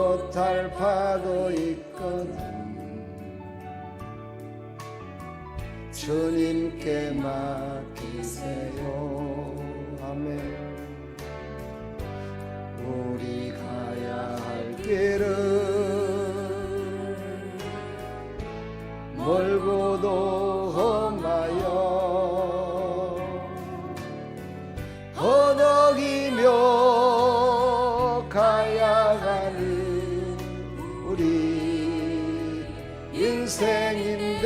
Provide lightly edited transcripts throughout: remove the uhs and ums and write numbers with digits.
못할 파도 있거든 주님께 맡기세요. 아멘. 우리 가야 할 길은 멀고도 험하여 허덕이며 가야 하는 우리 인생인데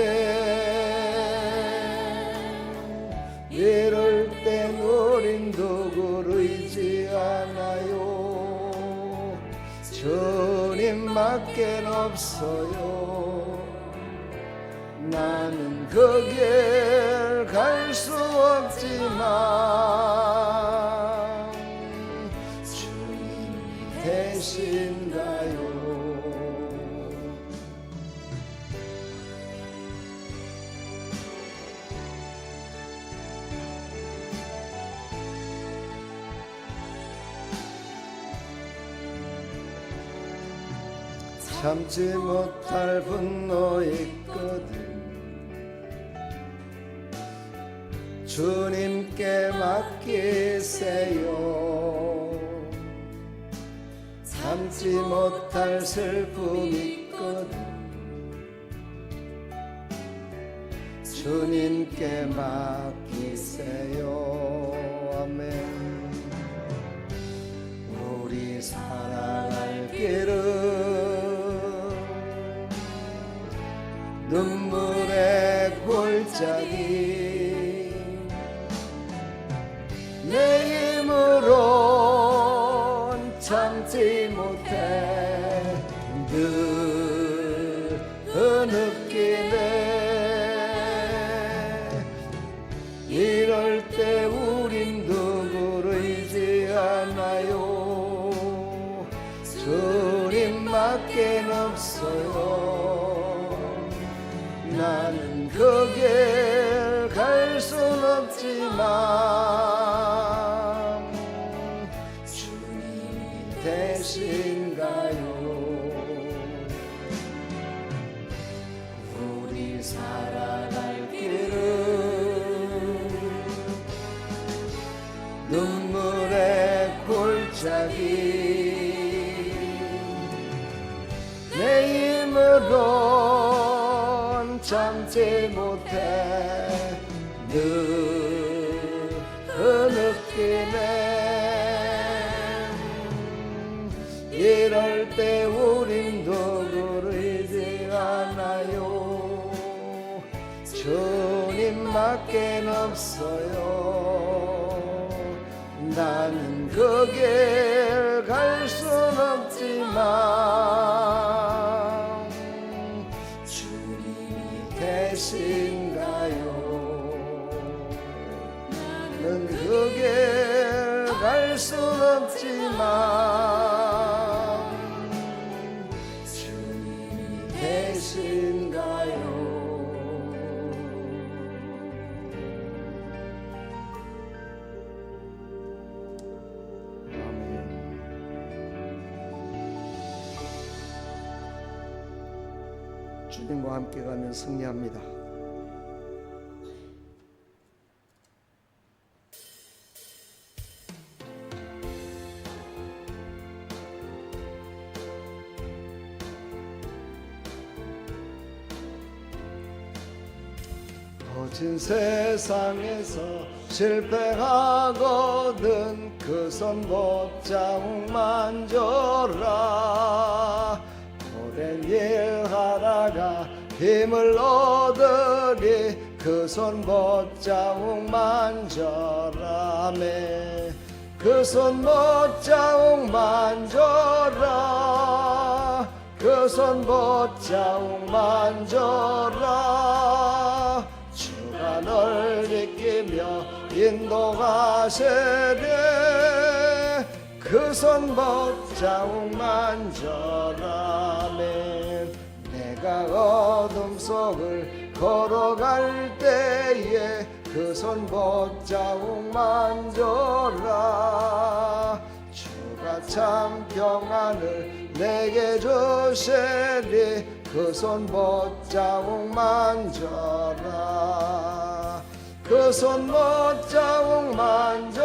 이럴 땐 우린 누구를 의지 않아요. 주님밖에 없어요. 나는 그 길 갈 수 없지만 주님이 되신가요? 참지 못할 분노 있거든 주님께 맡기세요. 참지 못할 슬픔 있거든 주님께 맡기세요. 아멘. 우리 살아갈 길은 눈물의 골짜기 내 힘으론 참지 못해 늘 느끼네. 이럴 때 우린 누구를 의지하나요? 주님밖에 없어요. 나는 그 길 갈 순 없지만 주님이 되신가요? 우리 살아갈 길은 눈물의 골짜기 내 힘으론 참지 못해 늘 느끼네. 이럴 때 우린 누구를 의지하나요? 주님밖에 없어요. 나는 그 길 갈 순 없지만 주님이 되신가요? 나는 그 길 갈 순 없지만 주님이 되신가요? 주님과 함께 가면 승리합니다. 거진 세상에서 실패하거든 그 손 못자국 만져라. 오랜 일 하다가 힘을 얻으리 그 손 못자국 만져라. 그 손 못자국 만져라. 그 손 못자국 만져라. 주가 널 이끌며 인도하시네. 그 손 못자국 만져라. 내가 어둠 속을 걸어갈 때에 그 손 못자국 만져라. 주가 참 평안을 내게 주시리 그 손 못자국 만져라 그 손 못자국 만져라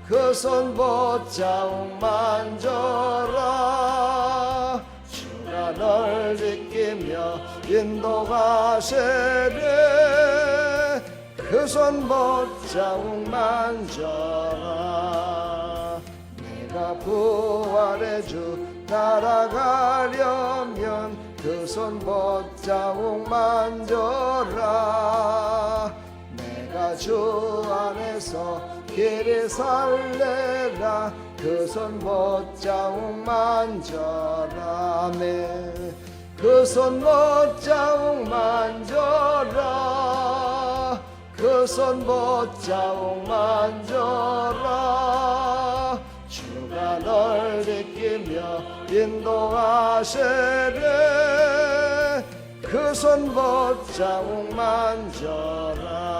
그 손 못자국 만져라 주가 널 지키며 인도하시리 그 손 못자국 만져라 내가 부활의 주 따라가려면 그 손 못자국 만져라 내가 주 안에서 길이 살래라 그 손 못자국 만져라 아멘 그 손 못자국 만져라 그 손 못자국 만져라 주가 널 지키며 인도하시리 그 손 못자국 만져라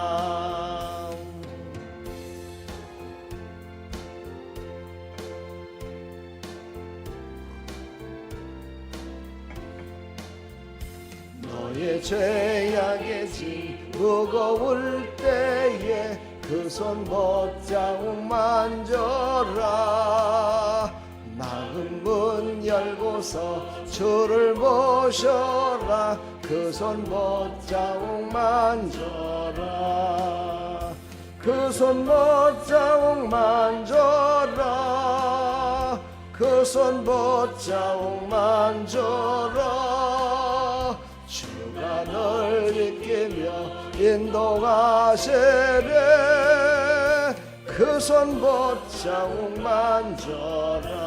너의 죄악의 짐 무거울 때에 그 손 못자국 만져라 막은 문 열고서 주를 모셔라 그 손 못자국 만져라 그 손 못자국 만져라 그 손 못자국 만져라 주가 널 지키며 인도하시리 그 손 못자국 만져라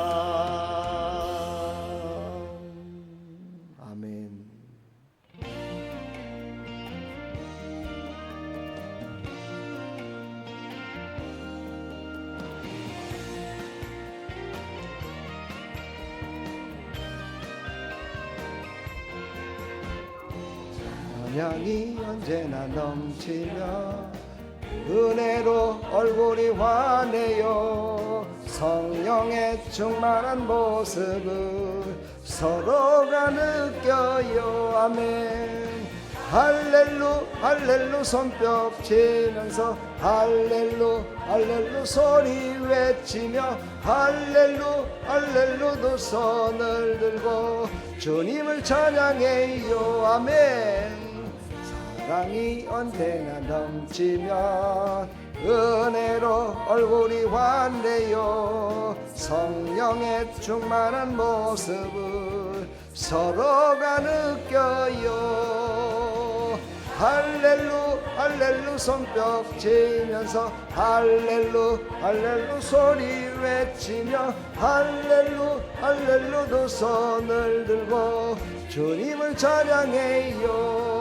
아멘 찬양이 언제나 넘치며 은혜로 얼굴이 환해요 성령의 충만한 모습을 서로가 느껴요 아멘 할렐루 할렐루 손뼉 치면서 할렐루 할렐루 소리 외치며 할렐루 할렐루 두 손을 들고 주님을 찬양해요 아멘 사랑이 언제나 넘치면 은혜로 얼굴이 환해요 성령의 충만한 모습을 서로가 느껴요 할렐루 할렐루 손뼉 치면서 할렐루 할렐루 소리 외치며 할렐루 할렐루 두 손을 들고 주님을 찬양해요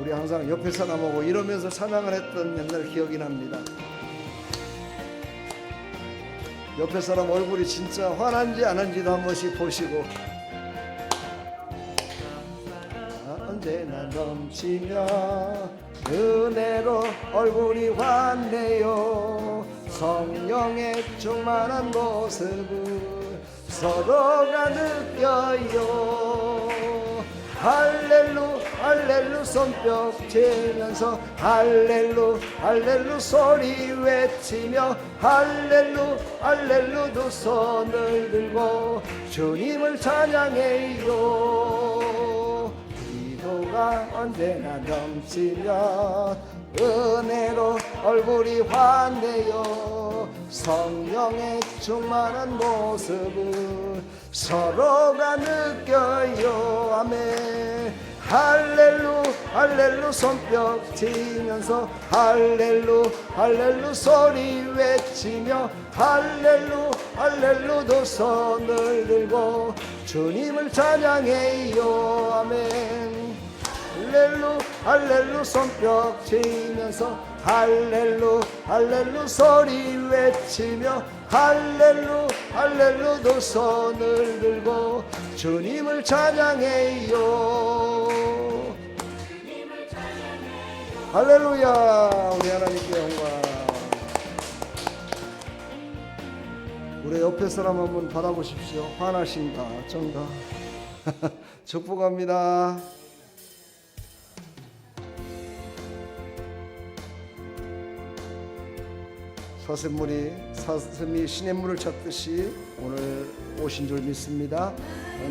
우리 항상 옆에 사람하고 이러면서 찬양을 했던 옛날 기억이 납니다. 옆에 사람 얼굴이 진짜 환한지 안 한지도 한 번씩 보시고 언제나 넘치며 은혜로 얼굴이 환해요 성령의 충만한 모습을 서로가 느껴요 할렐루 할렐루 손뼉 치면서 할렐루 할렐루 소리 외치며 할렐루 할렐루 두 손을 들고 주님을 찬양해요 기도가 언제나 넘치면 은혜로 얼굴이 환해요 성령의 충만한 모습을 서로가 느껴요 아멘 할렐루 할렐루 손뼉 치면서 할렐루 할렐루 소리 외치며 할렐루 할렐루 두 손을 들고 주님을 찬양해요 아멘 할렐루 할렐루 손뼉 치면서 할렐루 할렐루 소리 외치며 할렐루 할렐루 두 손을 들고 주님을 찬양해요 할렐루야 우리 하나님께 영광 우리 옆에 사람 한번 받아보십시오. 화나신가 정가. 축복합니다. 사슴이 시냇물을 찾듯이 오늘 오신 줄 믿습니다.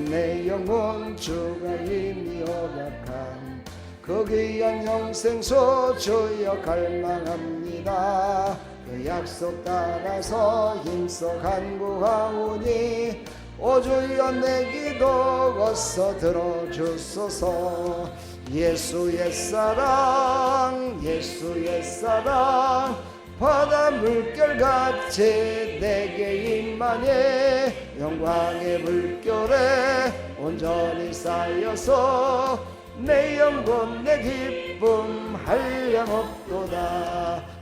내 영혼 주가 이미 허락한 그 귀한 영생소 주여 갈망합니다. 그 약속 따라서 힘써 간구하오니 오 주여 내 기도 어서 들어주소서. 예수의 사랑 예수의 사랑 바다 물결같이 내게 임하니 영광의 물결에 온전히 쌓여서 내 영혼 내 기쁨 한량없도다.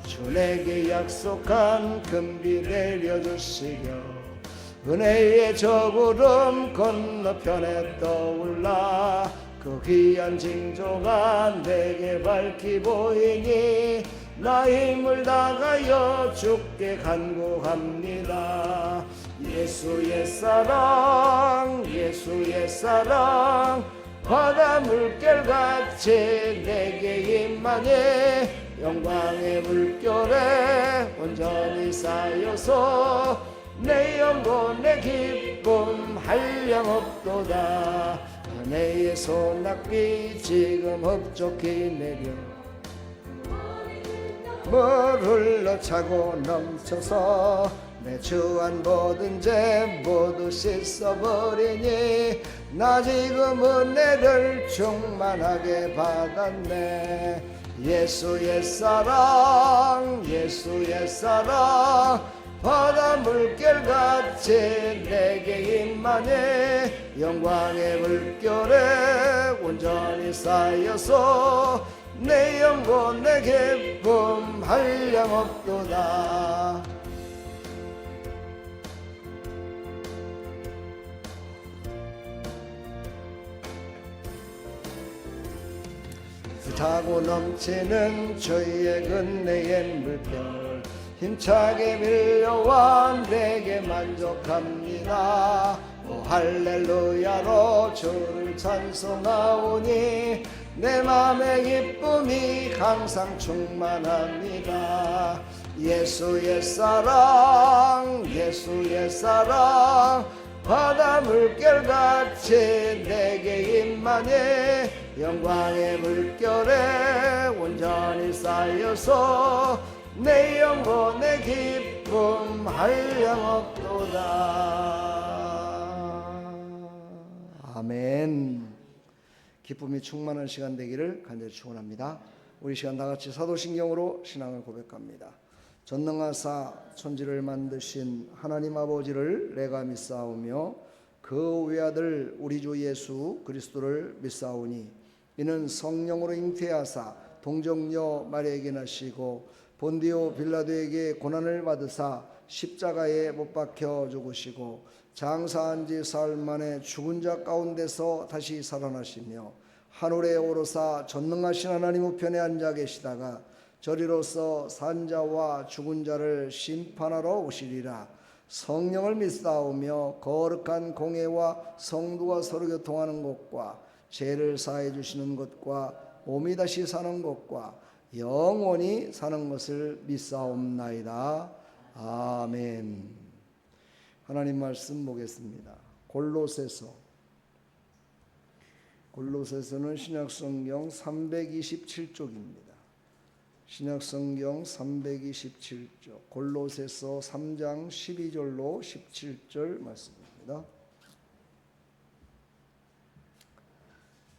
주 내게 약속한 금비 내려주시며 은혜의 저 구름 건너편에 떠올라 그 귀한 징조가 내게 밝히 보이니 나 힘을 다하여 주께 간구합니다. 예수의 사랑 예수의 사랑 바다 물결같이 내게 임하니 영광의 물결에 온전히 쌓여서 내 영혼 내 기쁨 한량없도다. 은혜의 소낙비 지금 흡족히 내려 물 흘러 차고 넘쳐서 내 주한 모든 죄 모두 씻어버리니 나 지금 은혜를 충만하게 받았네. 예수의 사랑 예수의 사랑 바다 물결같이 내게 임하니 영광의 물결에 온전히 쌓여서 내 영혼 내 기쁨 한량없도다. 타고 넘치는 주의 은혜의 물결 힘차게 밀려와 내게 만족합니다. 오 할렐루야로 주를 찬송하오니 내 맘의 기쁨이 항상 충만합니다. 예수의 사랑 예수의 사랑 바다 물결같이 내게 임하니 영광의 물결에 온전히 쌓여서 내 영혼 내 기쁨 한량없도다. 아멘. 기쁨이 충만한 시간 되기를 간절히 축원합니다. 우리 시간 다같이 사도신경으로 신앙을 고백합니다. 전능하사 천지를 만드신 하나님 아버지를 내가 믿사오며 그 외아들 우리 주 예수 그리스도를 믿사오니 이는 성령으로 잉태하사 동정녀 마리아에게 나시고 본디오 빌라도에게 고난을 받으사 십자가에 못 박혀 죽으시고 장사한 지 사흘 만에 죽은 자 가운데서 다시 살아나시며 하늘에 오르사 전능하신 하나님 우편에 앉아 계시다가 저리로서 산자와 죽은 자를 심판하러 오시리라. 성령을 믿사오며 거룩한 공회와 성도가 서로 교통하는 것과 죄를 사해 주시는 것과 몸이 다시 사는 것과 영원히 사는 것을 믿사옵나이다. 아멘. 하나님 말씀 보겠습니다. 골로새서는 신약성경 327쪽입니다. 신약성경 327쪽 골로새서 3장 12절로 17절 말씀입니다.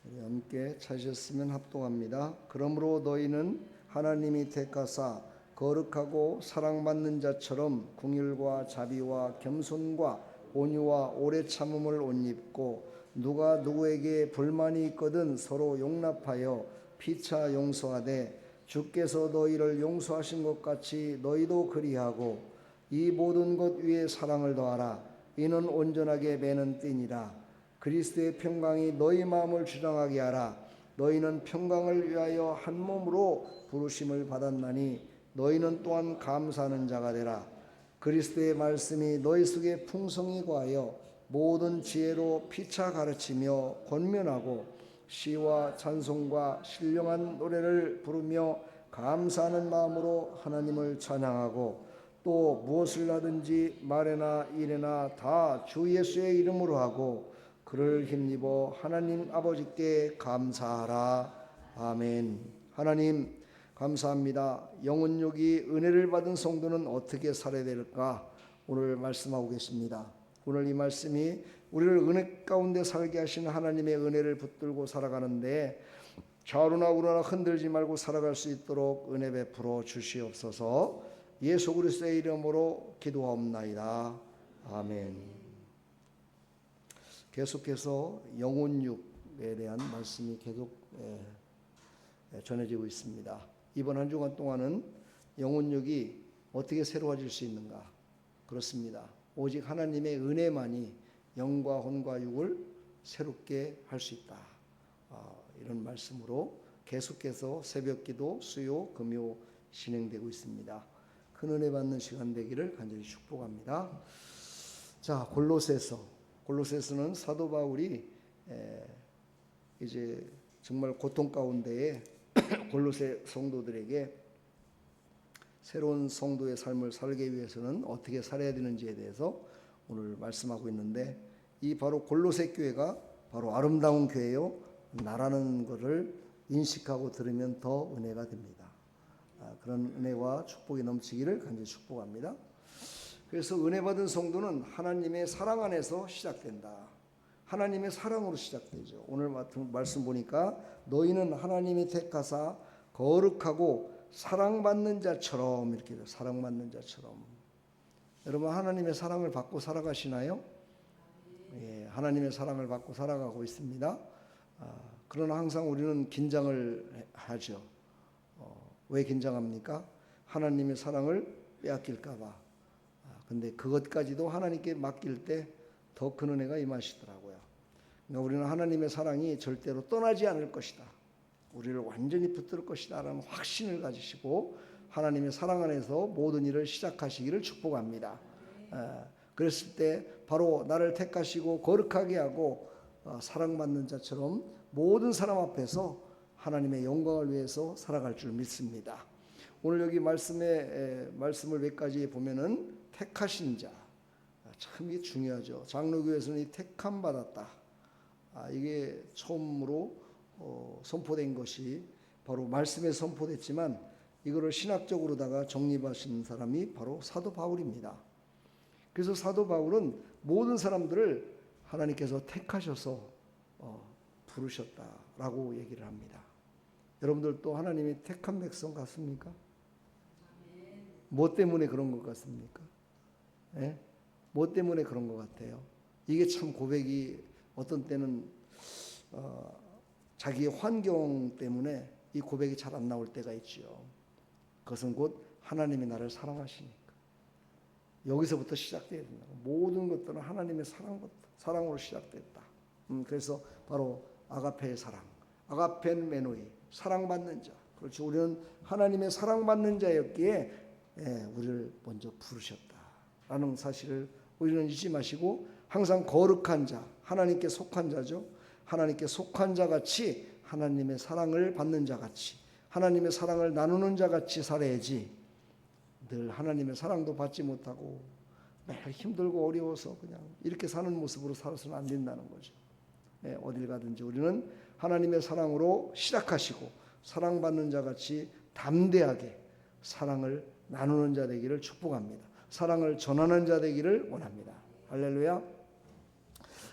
우리 함께 찾으셨으면 합동합니다. 그러므로 너희는 하나님이 택하사 거룩하고 사랑받는 자처럼 긍휼과 자비와 겸손과 온유와 오래 참음을 옷 입고 누가 누구에게 불만이 있거든 서로 용납하여 피차 용서하되 주께서 너희를 용서하신 것 같이 너희도 그리하고 이 모든 것 위에 사랑을 더하라. 이는 온전하게 매는 띠니라. 그리스도의 평강이 너희 마음을 주장하게 하라. 너희는 평강을 위하여 한 몸으로 부르심을 받았나니 너희는 또한 감사하는 자가 되라. 그리스도의 말씀이 너희 속에 풍성히 거하여 모든 지혜로 피차 가르치며 권면하고 시와 찬송과 신령한 노래를 부르며 감사하는 마음으로 하나님을 찬양하고 또 무엇을 하든지 말에나 일에나 다 주 예수의 이름으로 하고 그를 힘입어 하나님 아버지께 감사하라. 아멘. 하나님 감사합니다. 영혼육이 은혜를 받은 성도는 어떻게 살아야 될까? 오늘 말씀하고 계십니다. 오늘 이 말씀이 우리를 은혜 가운데 살게 하신 하나님의 은혜를 붙들고 살아가는데 좌우나 우로나 흔들지 말고 살아갈 수 있도록 은혜 베풀어 주시옵소서. 예수 그리스도의 이름으로 기도하옵나이다. 아멘. 계속해서 영혼육에 대한 말씀이 계속 전해지고 있습니다. 이번 한 주간 동안은 영혼육이 어떻게 새로워질 수 있는가? 그렇습니다. 오직 하나님의 은혜만이 영과 혼과 육을 새롭게 할 수 있다. 이런 말씀으로 계속해서 새벽기도, 수요, 금요 진행되고 있습니다. 큰 은혜 받는 시간 되기를 간절히 축복합니다. 자, 골로새서는 사도 바울이 이제 정말 고통 가운데에 골로새 성도들에게 새로운 성도의 삶을 살기 위해서는 어떻게 살아야 되는지에 대해서 오늘 말씀하고 있는데, 이 바로 골로새 교회가 바로 아름다운 교회요 나라는 것을 인식하고 들으면 더 은혜가 됩니다. 그런 은혜와 축복이 넘치기를 간절히 축복합니다. 그래서 은혜 받은 성도는 하나님의 사랑 안에서 시작된다. 하나님의 사랑으로 시작되죠. 오늘 말씀 보니까 너희는 하나님이 택하사 거룩하고 사랑받는 자처럼, 이렇게 돼요. 사랑받는 자처럼. 여러분 하나님의 사랑을 받고 살아가시나요? 예, 하나님의 사랑을 받고 살아가고 있습니다. 그러나 항상 우리는 긴장을 하죠. 왜 긴장합니까? 하나님의 사랑을 빼앗길까 봐. 근데 그것까지도 하나님께 맡길 때 더 큰 은혜가 임하시더라고요. 그러니까 우리는 하나님의 사랑이 절대로 떠나지 않을 것이다, 우리를 완전히 붙들 것이다 라는 확신을 가지시고 하나님의 사랑 안에서 모든 일을 시작하시기를 축복합니다. 그랬을 때 바로 나를 택하시고 거룩하게 하고 사랑받는 자처럼 모든 사람 앞에서 하나님의 영광을 위해서 살아갈 줄 믿습니다. 오늘 여기 말씀을 몇 가지 보면은 택하신 자, 참 이게 중요하죠. 장로교에서는 이 택함 받았다, 이게 처음으로 선포된 것이 바로 말씀에 선포됐지만 이거를 신학적으로다가 정립하신 사람이 바로 사도 바울입니다. 그래서 사도 바울은 모든 사람들을 하나님께서 택하셔서 부르셨다라고 얘기를 합니다. 여러분들도 하나님이 택한 백성 같습니까? 뭐 때문에 그런 것 같습니까? 예? 뭐 때문에 그런 것 같아요? 이게 참 고백이 어떤 때는 자기의 환경 때문에 이 고백이 잘 안 나올 때가 있죠. 그것은 곧 하나님이 나를 사랑하시니까. 여기서부터 시작돼야 된다. 모든 것들은 하나님의 사랑으로 시작됐다. 그래서 바로 아가페의 사랑, 아가펜 메노이, 사랑받는 자. 그렇죠. 우리는 하나님의 사랑받는 자였기에 우리를 먼저 부르셨다라는 사실을 우리는 잊지 마시고 항상 거룩한 자, 하나님께 속한 자죠. 하나님께 속한 자 같이, 하나님의 사랑을 받는 자 같이, 하나님의 사랑을 나누는 자 같이 살아야지, 늘 하나님의 사랑도 받지 못하고 매일 힘들고 어려워서 그냥 이렇게 사는 모습으로 살아서는 안 된다는 거죠. 어딜 가든지 우리는 하나님의 사랑으로 시작하시고 사랑받는 자 같이 담대하게 사랑을 나누는 자 되기를 축복합니다. 사랑을 전하는 자 되기를 원합니다. 할렐루야.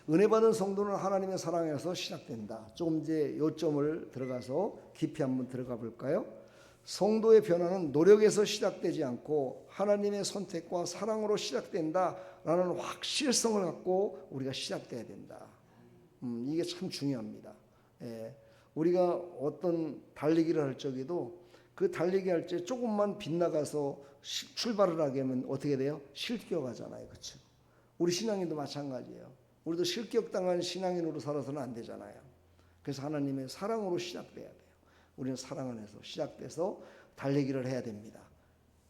은혜 받은 성도는 하나님의 사랑에서 시작된다. 조금 이제 요점을 들어가서 깊이 한번 들어가 볼까요? 성도의 변화는 노력에서 시작되지 않고 하나님의 선택과 사랑으로 시작된다라는 확실성을 갖고 우리가 시작돼야 된다. 이게 참 중요합니다. 우리가 어떤 달리기를 할 적에도 그 달리기 할 때 조금만 빗나가서 출발을 하게 하면 어떻게 돼요? 실격하잖아요. 그렇죠? 우리 신앙인도 마찬가지예요. 우리도 실격당한 신앙인으로 살아서는 안 되잖아요. 그래서 하나님의 사랑으로 시작돼야 돼요. 우리는 사랑 안에서 시작돼서 달리기를 해야 됩니다.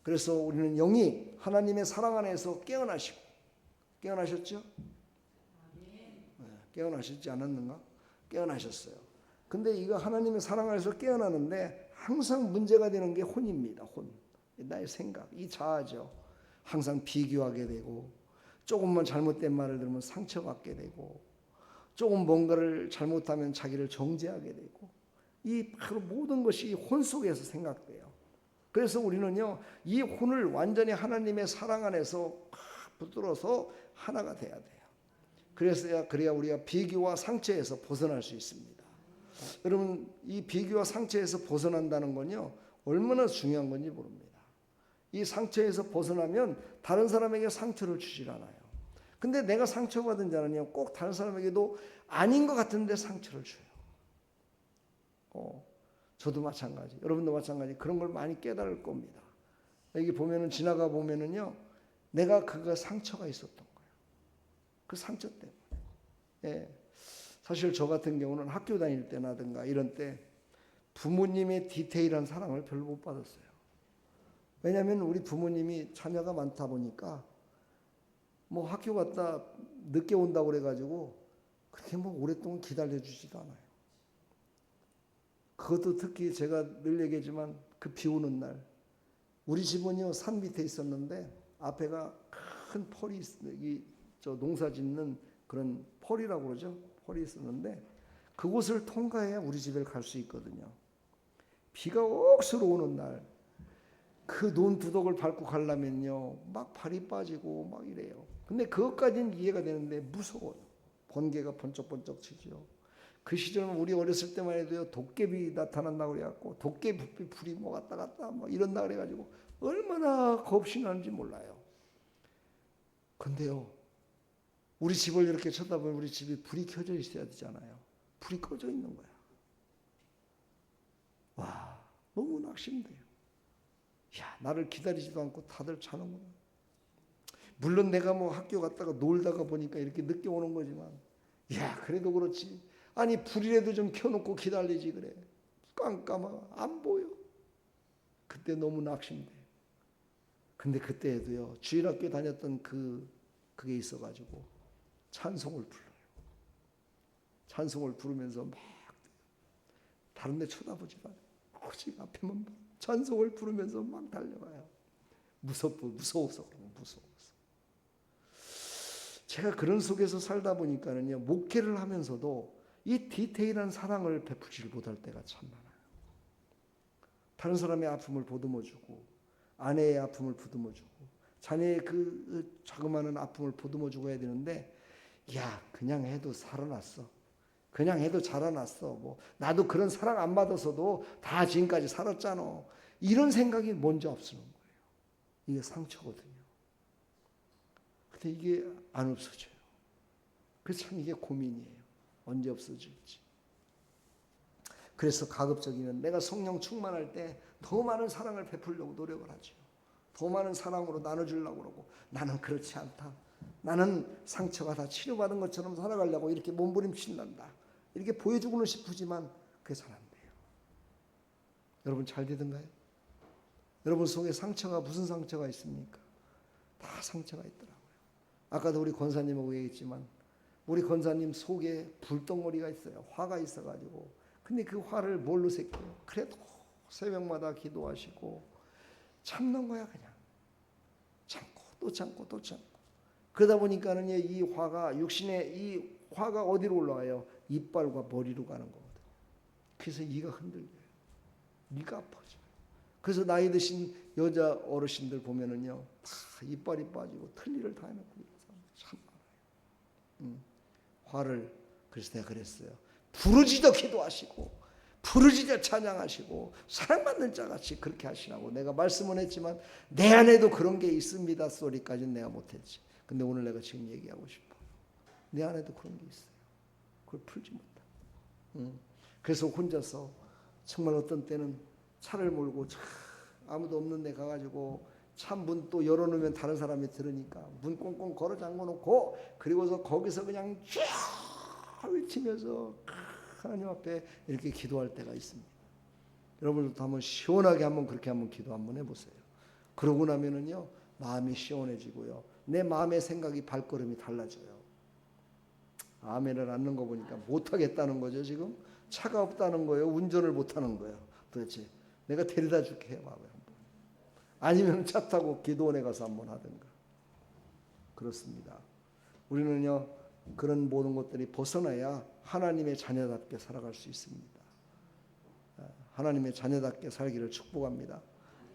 그래서 우리는 영이 하나님의 사랑 안에서 깨어나시고, 깨어나셨죠? 깨어나셨지 않았는가? 깨어나셨어요. 근데 이거 하나님의 사랑 안에서 깨어나는데 항상 문제가 되는 게 혼입니다. 혼. 나의 생각, 이 자아죠. 항상 비교하게 되고, 조금만 잘못된 말을 들으면 상처받게 되고, 조금 뭔가를 잘못하면 자기를 정죄하게 되고, 이 바로 모든 것이 혼 속에서 생각돼요. 그래서 우리는요, 이 혼을 완전히 하나님의 사랑 안에서 붙들어서 하나가 돼야 돼요. 그래야 우리가 비교와 상처에서 벗어날 수 있습니다. 여러분, 이 비교와 상처에서 벗어난다는 건요, 얼마나 중요한 건지 모릅니다. 이 상처에서 벗어나면 다른 사람에게 상처를 주질 않아요. 근데 내가 상처받은 자는요, 꼭 다른 사람에게도 아닌 것 같은데 상처를 줘요. 저도 마찬가지, 여러분도 마찬가지, 그런 걸 많이 깨달을 겁니다. 여기 보면은, 지나가 보면은요, 내가 그거 상처가 있었던 거예요. 그 상처 때문에. 예. 사실 저 같은 경우는 학교 다닐 때나든가 이런 때 부모님의 디테일한 사랑을 별로 못 받았어요. 왜냐하면 우리 부모님이 자녀가 많다 보니까 뭐 학교 갔다 늦게 온다고 그래가지고 그렇게 뭐 오랫동안 기다려주지도 않아요. 그것도 특히 제가 늘 얘기하지만 그 비 오는 날, 우리 집은요 산 밑에 있었는데 앞에가 큰 펄이 저 농사 짓는 그런 펄이라고 그러죠. 펄이 있었는데 그곳을 통과해야 우리 집에 갈 수 있거든요. 비가 억수로 오는 날, 그 논두덕을 밟고 가려면요 막 발이 빠지고 막 이래요. 근데 그것까지는 이해가 되는데 무서워요. 번개가 번쩍번쩍 치죠. 그 시절은 우리 어렸을 때만 해도요, 도깨비 나타난다고 그래갖고 도깨비 불이 뭐 왔다 갔다 뭐 이런다 그래가지고 얼마나 겁이 나는지 몰라요. 근데요, 우리 집을 이렇게 쳐다보면 우리 집이 불이 켜져 있어야 되잖아요. 불이 꺼져 있는 거야. 와, 너무 낙심돼요. 야, 나를 기다리지도 않고 다들 자는구나. 물론 내가 뭐 학교 갔다가 놀다가 보니까 이렇게 늦게 오는 거지만, 야, 그래도 그렇지. 아니, 불이라도 좀 켜놓고 기다리지 그래. 깜깜하고 안 보여. 그때 너무 낙심돼. 근데 그때에도요, 주일학교 다녔던 그게 있어가지고 찬송을 불러요. 찬송을 부르면서 막 다른 데 쳐다보지만 오직 앞에만 찬송을 부르면서 막 달려가요. 무서워서. 제가 그런 속에서 살다 보니까는요, 목회를 하면서도 이 디테일한 사랑을 베푸지 못할 때가 참 많아요. 다른 사람의 아픔을 보듬어주고, 아내의 아픔을 보듬어주고, 자녀의 그 자그마한 아픔을 보듬어주고 해야 되는데, 야, 그냥 해도 살아났어. 그냥 해도 자라났어. 뭐 나도 그런 사랑 안 받아서도 다 지금까지 살았잖아. 이런 생각이 먼저 없어지는 거예요. 이게 상처거든요. 근데 이게 안 없어져요. 그래서 참 이게 고민이에요. 언제 없어질지. 그래서 가급적이면 내가 성령 충만할 때 더 많은 사랑을 베풀려고 노력을 하죠. 더 많은 사랑으로 나눠주려고 그러고, 나는 그렇지 않다. 나는 상처가 다 치료받은 것처럼 살아가려고 이렇게 몸부림친단다. 이렇게 보여주고는 싶지만 그게 잘 안 돼요. 여러분 잘 되던가요? 여러분 속에 상처가 무슨 상처가 있습니까? 다 상처가 있더라고요. 아까도 우리 권사님하고 얘기했지만 우리 권사님 속에 불덩어리가 있어요. 화가 있어가지고. 근데 그 화를 뭘로 샜게요? 그래도 새벽마다 기도하시고 참는 거야. 그냥 참고 또 참고 또 참고. 그러다 보니까는 이 화가, 육신의 이 화가 어디로 올라와요? 이빨과 머리로 가는 거거든요. 그래서 이가 흔들려요. 이가 아파져요. 그래서 나이 드신 여자 어르신들 보면은요, 다 이빨이 빠지고 틀니를 다 해놓고 이런 사람 참 많아요. 화를, 그래서 내가 그랬어요. 부르짖어 기도하시고, 부르짖어 찬양하시고, 사랑받는 자같이 그렇게 하시라고 내가 말씀은 했지만, 내 안에도 그런 게 있습니다 소리까지는 내가 못했지. 근데 오늘 내가 지금 얘기하고 싶어요. 내 안에도 그런 게 있어요. 그걸 풀지 못해. 그래서 혼자서 정말 어떤 때는 차를 몰고 아무도 없는 데 가가지고 차 문 또 열어놓으면 다른 사람이 들으니까 문 꽁꽁 걸어 잠궈 놓고, 그리고서 거기서 그냥 쫙 외치면서 하나님 앞에 이렇게 기도할 때가 있습니다. 여러분들도 한번 시원하게 한번 그렇게 한번 기도 한번 해보세요. 그러고 나면은요 마음이 시원해지고요 내 마음의 생각이 발걸음이 달라져요. 아멘을 안 넣는 거 보니까 못하겠다는 거죠. 지금 차가 없다는 거예요. 운전을 못하는 거예요. 도대체 내가 데려다 줄게 해봐요 한번. 아니면 차 타고 기도원에 가서 한번 하든가. 그렇습니다. 우리는요 그런 모든 것들이 벗어나야 하나님의 자녀답게 살아갈 수 있습니다. 하나님의 자녀답게 살기를 축복합니다.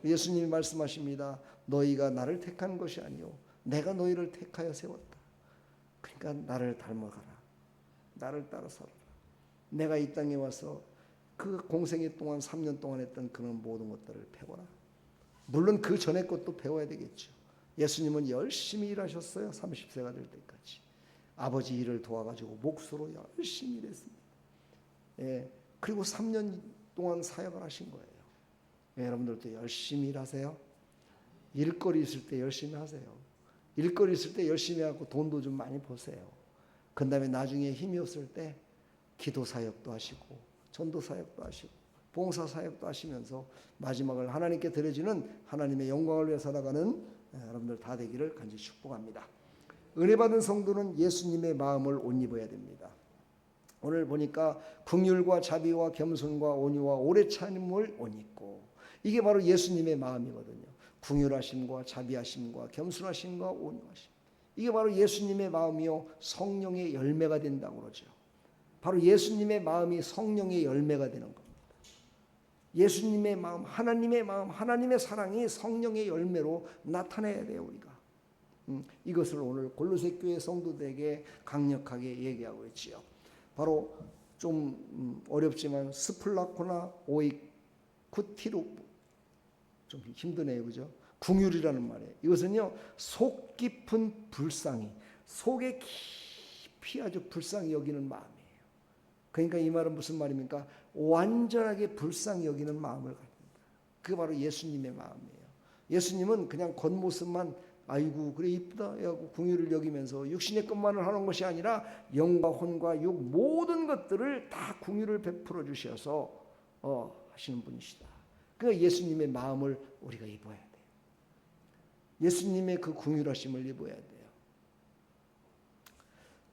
예수님이 말씀하십니다. 너희가 나를 택한 것이 아니요 내가 너희를 택하여 세웠다. 그러니까 나를 닮아가라. 나를 따라 살아라. 내가 이 땅에 와서 그 공생애 동안 3년 동안 했던 그런 모든 것들을 배워라. 물론 그 전에 것도 배워야 되겠죠. 예수님은 열심히 일하셨어요. 30세가 될 때까지. 아버지 일을 도와가지고 몫으로 열심히 일했습니다. 예, 그리고 3년 동안 사역을 하신 거예요. 예, 여러분들도 열심히 일하세요. 일거리 있을 때 열심히 하세요. 일거리 있을 때 열심히 하고 돈도 좀 많이 버세요. 그 다음에 나중에 힘이 없을 때 기도 사역도 하시고 전도 사역도 하시고 봉사 사역도 하시면서 마지막을 하나님께 드려지는 하나님의 영광을 위해 살아가는 여러분들 다 되기를 간절히 축복합니다. 은혜 받은 성도는 예수님의 마음을 옷 입어야 됩니다. 오늘 보니까 긍휼과 자비와 겸손과 온유와 오래 참음을 옷 입고 이게 바로 예수님의 마음이거든요. 긍휼하심과 자비하심과 겸손하심과 온유하심. 이게 바로 예수님의 마음이요 성령의 열매가 된다고 그러죠. 바로 예수님의 마음이 성령의 열매가 되는 겁니다. 예수님의 마음, 하나님의 사랑이 성령의 열매로 나타나야 돼요, 우리가. 이것을 오늘 골로새 교회 성도들에게 강력하게 얘기하고 있지요. 바로 좀 어렵지만 스플라코나 오이쿠티루 좀 힘드네요, 그죠? 긍휼이라는 말이에요. 이것은요 속 깊은 불쌍히, 속에 깊이 아주 불쌍히 여기는 마음이에요. 그러니까 이 말은 무슨 말입니까? 완전하게 불쌍히 여기는 마음을 갖는다. 그게 바로 예수님의 마음이에요. 예수님은 그냥 겉모습만 아이고 그래 이쁘다 하고 긍휼을 여기면서 육신의 것만을 하는 것이 아니라 영과 혼과 육 모든 것들을 다 긍휼을 베풀어 주셔서 하시는 분이시다. 그러니까 예수님의 마음을 우리가 입어야 돼요. 예수님의 그 긍휼하심을 입어야 돼요.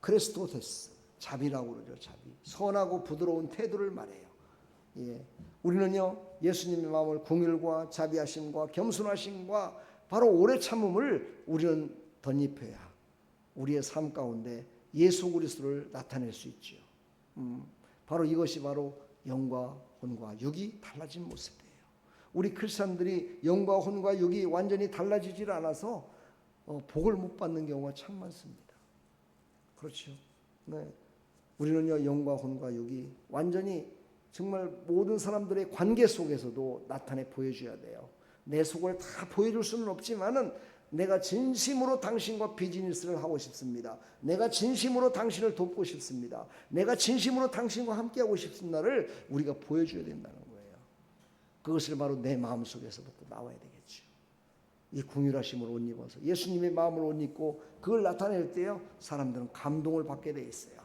크리스토테스, 자비라고 그러죠. 자비. 선하고 부드러운 태도를 말해요. 예. 우리는요 예수님의 마음을 긍휼과 자비하심과 겸손하심과 바로 오래 참음을 우리는 덧입혀야 우리의 삶 가운데 예수 그리스도를 나타낼 수 있죠. 바로 이것이 바로 영과 혼과 육이 달라진 모습이에요. 우리 크리스천들이 영과 혼과 육이 완전히 달라지질 않아서 복을 못 받는 경우가 참 많습니다. 그렇죠. 네. 우리는요 영과 혼과 육이 완전히 정말 모든 사람들의 관계 속에서도 나타내 보여줘야 돼요. 내 속을 다 보여줄 수는 없지만은 내가 진심으로 당신과 비즈니스를 하고 싶습니다. 내가 진심으로 당신을 돕고 싶습니다. 내가 진심으로 당신과 함께하고 싶습니다를 우리가 보여줘야 된다는 거예요. 그것을 바로 내 마음속에서부터 나와야 되겠죠. 이 긍휼하심을 옷 입어서 예수님의 마음을 옷 입고 그걸 나타낼 때요 사람들은 감동을 받게 돼 있어요.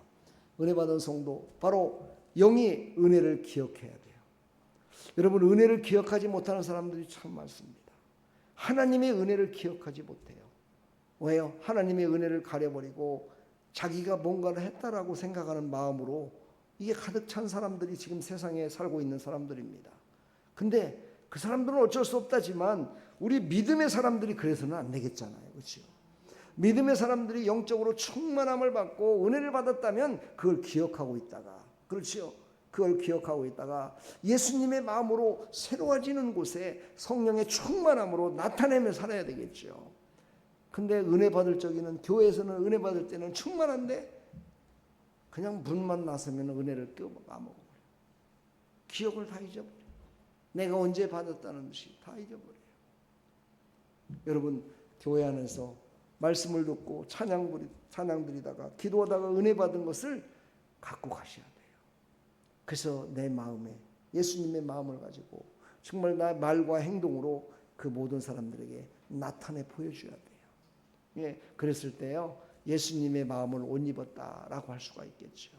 은혜 받은 성도 바로 영이 은혜를 기억해야 돼요. 여러분 은혜를 기억하지 못하는 사람들이 참 많습니다. 하나님의 은혜를 기억하지 못해요. 왜요? 하나님의 은혜를 가려버리고 자기가 뭔가를 했다라고 생각하는 마음으로 이게 가득 찬 사람들이 지금 세상에 살고 있는 사람들입니다. 근데 그 사람들은 어쩔 수 없다지만 우리 믿음의 사람들이 그래서는 안 되겠잖아요. 그렇죠? 믿음의 사람들이 영적으로 충만함을 받고 은혜를 받았다면 그걸 기억하고 있다가 그렇죠? 그걸 기억하고 있다가 예수님의 마음으로 새로워지는 곳에 성령의 충만함으로 나타내며 살아야 되겠죠. 근데 은혜 받을 적에는 교회에서는 은혜 받을 때는 충만한데 그냥 문만 나서면 은혜를 까먹어버려요. 기억을 다 잊어버려요. 내가 언제 받았다는 듯이 다 잊어버려요. 여러분 교회 안에서 말씀을 듣고 찬양 드리다가 기도하다가 은혜 받은 것을 갖고 가셔야 돼요. 그래서 내 마음에 예수님의 마음을 가지고 정말 나 말과 행동으로 그 모든 사람들에게 나타내 보여줘야 돼요. 예, 그랬을 때요 예수님의 마음을 옷 입었다라고 할 수가 있겠죠.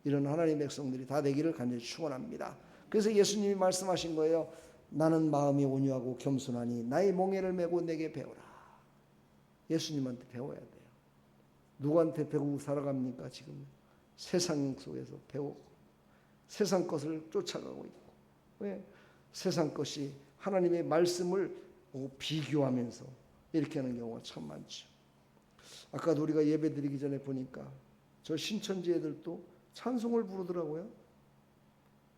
이런 하나님의 백성들이 다 되기를 간절히 축원합니다. 그래서 예수님이 말씀하신 거예요. 나는 마음이 온유하고 겸손하니 나의 멍에를 메고 내게 배우라. 예수님한테 배워야 돼요. 누구한테 배우고 살아갑니까? 지금 세상 속에서 배우고 세상 것을 쫓아가고 있고, 왜? 세상 것이 하나님의 말씀을 비교하면서 이렇게 하는 경우가 참 많죠. 아까도 우리가 예배 드리기 전에 보니까 저 신천지 애들도 찬송을 부르더라고요.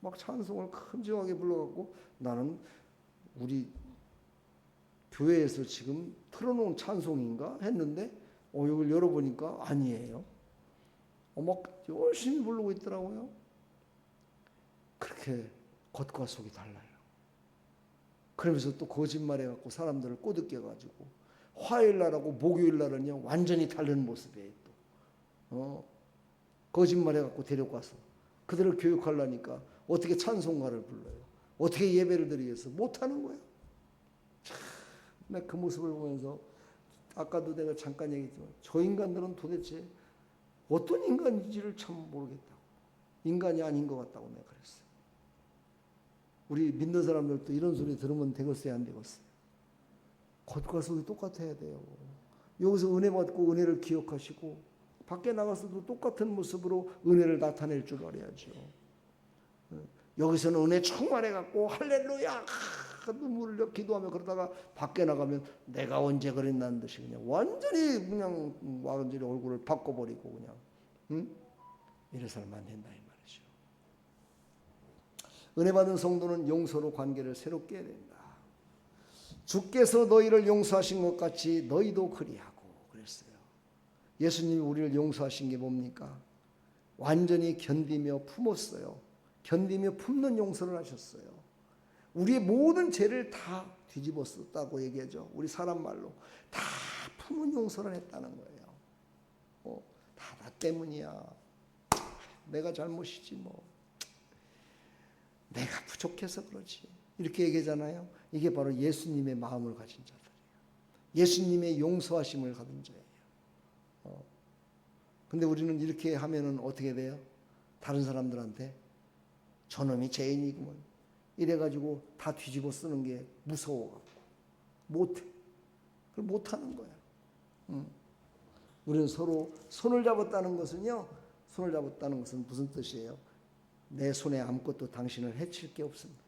막 찬송을 큼지막하게 불러갖고 나는 우리 교회에서 지금 틀어놓은 찬송인가 했는데 이걸 열어보니까 아니에요. 막 열심히 부르고 있더라고요. 그렇게 겉과 속이 달라요. 그러면서 또 거짓말해갖고 사람들을 꼬드겨가지고 화요일날하고 목요일날은요 완전히 다른 모습이에요. 또 거짓말해갖고 데려가서 그들을 교육하려니까 어떻게 찬송가를 불러요? 어떻게 예배를 드리겠어? 못하는 거야. 참, 그 모습을 보면서 아까도 내가 잠깐 얘기했지만 저 인간들은 도대체 어떤 인간인지를 참 모르겠다고. 인간이 아닌 것 같다고 내가 그랬어요. 우리 믿는 사람들도 이런 소리 들으면 되겠어요? 안 되겠어요? 겉과 속이 똑같아야 돼요. 여기서 은혜 받고 은혜를 기억하시고 밖에 나가서도 똑같은 모습으로 은혜를 나타낼 줄 알아야죠. 여기서는 은혜 충만해갖고 할렐루야 눈물을 흘려 기도하며 그러다가 밖에 나가면 내가 언제 그랬나는 듯이 그냥 완전히 얼굴을 바꿔버리고 그냥 이래서는 안 된다 이 말이죠. 은혜 받은 성도는 용서로 관계를 새롭게 해야 된다. 주께서 너희를 용서하신 것 같이 너희도 그리하고 그랬어요. 예수님이 우리를 용서하신 게 뭡니까? 완전히 견디며 품었어요. 견디며 품는 용서를 하셨어요. 우리의 모든 죄를 다 뒤집어 썼다고 얘기하죠. 우리 사람 말로 다 품은 용서를 했다는 거예요. 다 나 때문이야. 내가 잘못이지 뭐. 내가 부족해서 그러지. 이렇게 얘기하잖아요. 이게 바로 예수님의 마음을 가진 자들이에요. 예수님의 용서하심을 가진 자예요. 근데 우리는 이렇게 하면은 어떻게 돼요? 다른 사람들한테 저놈이 죄인이구먼 이래가지고 다 뒤집어 쓰는 게 무서워갖고 못해. 그걸 못하는 거야. 우리는 서로 손을 잡았다는 것은요. 손을 잡았다는 것은 무슨 뜻이에요? 내 손에 아무것도 당신을 해칠 게 없습니다.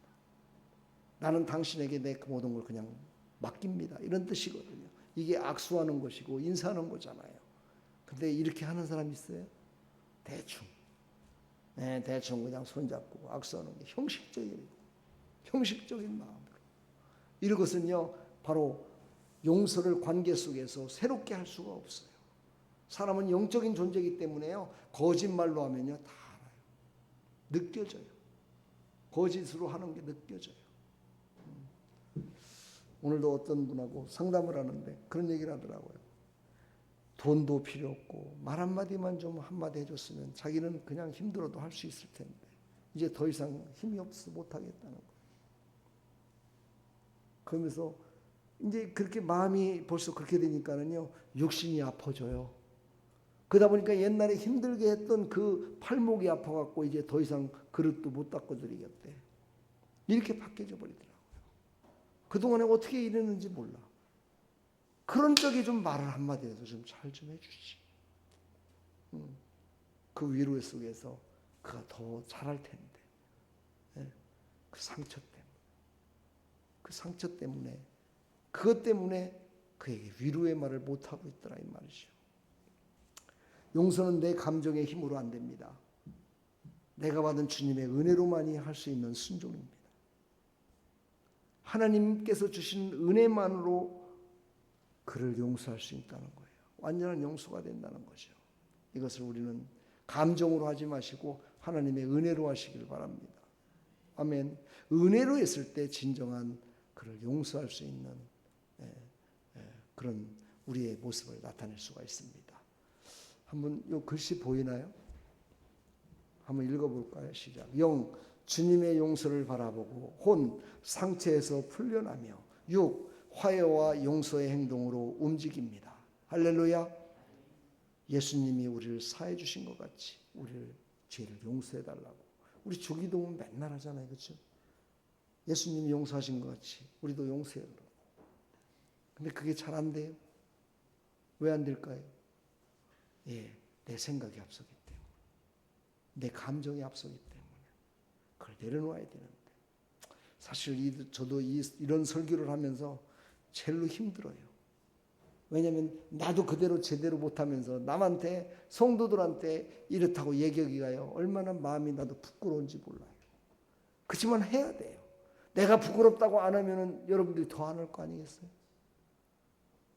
나는 당신에게 내 모든 걸 그냥 맡깁니다. 이런 뜻이거든요. 이게 악수하는 것이고 인사하는 거잖아요. 근데 이렇게 하는 사람이 있어요? 대충. 네, 대충 그냥 손잡고 악수하는 게 형식적인 마음으로. 이것은요 바로 용서를 관계 속에서 새롭게 할 수가 없어요. 사람은 영적인 존재이기 때문에요. 거짓말로 하면요 다 알아요. 느껴져요. 거짓으로 하는 게 느껴져요. 오늘도 어떤 분하고 상담을 하는데 그런 얘기를 하더라고요. 돈도 필요 없고 말 한마디만 좀 한마디 해줬으면 자기는 그냥 힘들어도 할 수 있을 텐데 이제 더 이상 힘이 없어 못하겠다는 거예요. 그러면서 이제 그렇게 마음이 벌써 그렇게 되니까는요 육신이 아파져요. 그러다 보니까 옛날에 힘들게 했던 그 팔목이 아파갖고 이제 더 이상 그릇도 못 닦아드리겠대. 이렇게 바뀌어져 버리더라고요. 그동안에 어떻게 이랬는지 몰라. 그런 적이 좀 말을 한마디라도 좀 잘 좀 해주지. 그 위로 속에서 그가 더 잘할 텐데. 네? 그 상처 때문에 그것 때문에 그에게 위로의 말을 못하고 있더라 이 말이죠. 용서는 내 감정의 힘으로 안 됩니다. 내가 받은 주님의 은혜로만이 할 수 있는 순종입니다. 하나님께서 주신 은혜만으로 그를 용서할 수 있다는 거예요. 완전한 용서가 된다는 거죠. 이것을 우리는 감정으로 하지 마시고 하나님의 은혜로 하시길 바랍니다. 아멘. 은혜로 했을 때 진정한 그를 용서할 수 있는 그런 우리의 모습을 나타낼 수가 있습니다. 한번 이 글씨 보이나요? 한번 읽어볼까요? 시작. 영, 주님의 용서를 바라보고 혼, 상처에서 풀려나며 육, 화해와 용서의 행동으로 움직입니다. 할렐루야. 예수님이 우리를 사해 주신 것 같이 우리를 죄를 용서해 달라고. 우리 주기도문 맨날 하잖아요. 그렇죠? 예수님이 용서하신 것 같이 우리도 용서해요. 근데 그게 잘 안 돼요. 왜 안 될까요? 예, 내 생각이 앞서기 때문에, 내 감정이 앞서기 때문에 그걸 내려놓아야 되는데, 사실 저도 이런 설교를 하면서 제일로 힘들어요. 왜냐하면 나도 그대로 제대로 못하면서 남한테, 성도들한테 이렇다고 얘기하기가요, 얼마나 마음이 나도 부끄러운지 몰라요. 그렇지만 해야 돼요. 내가 부끄럽다고 안 하면 여러분들이 더 안 할 거 아니겠어요?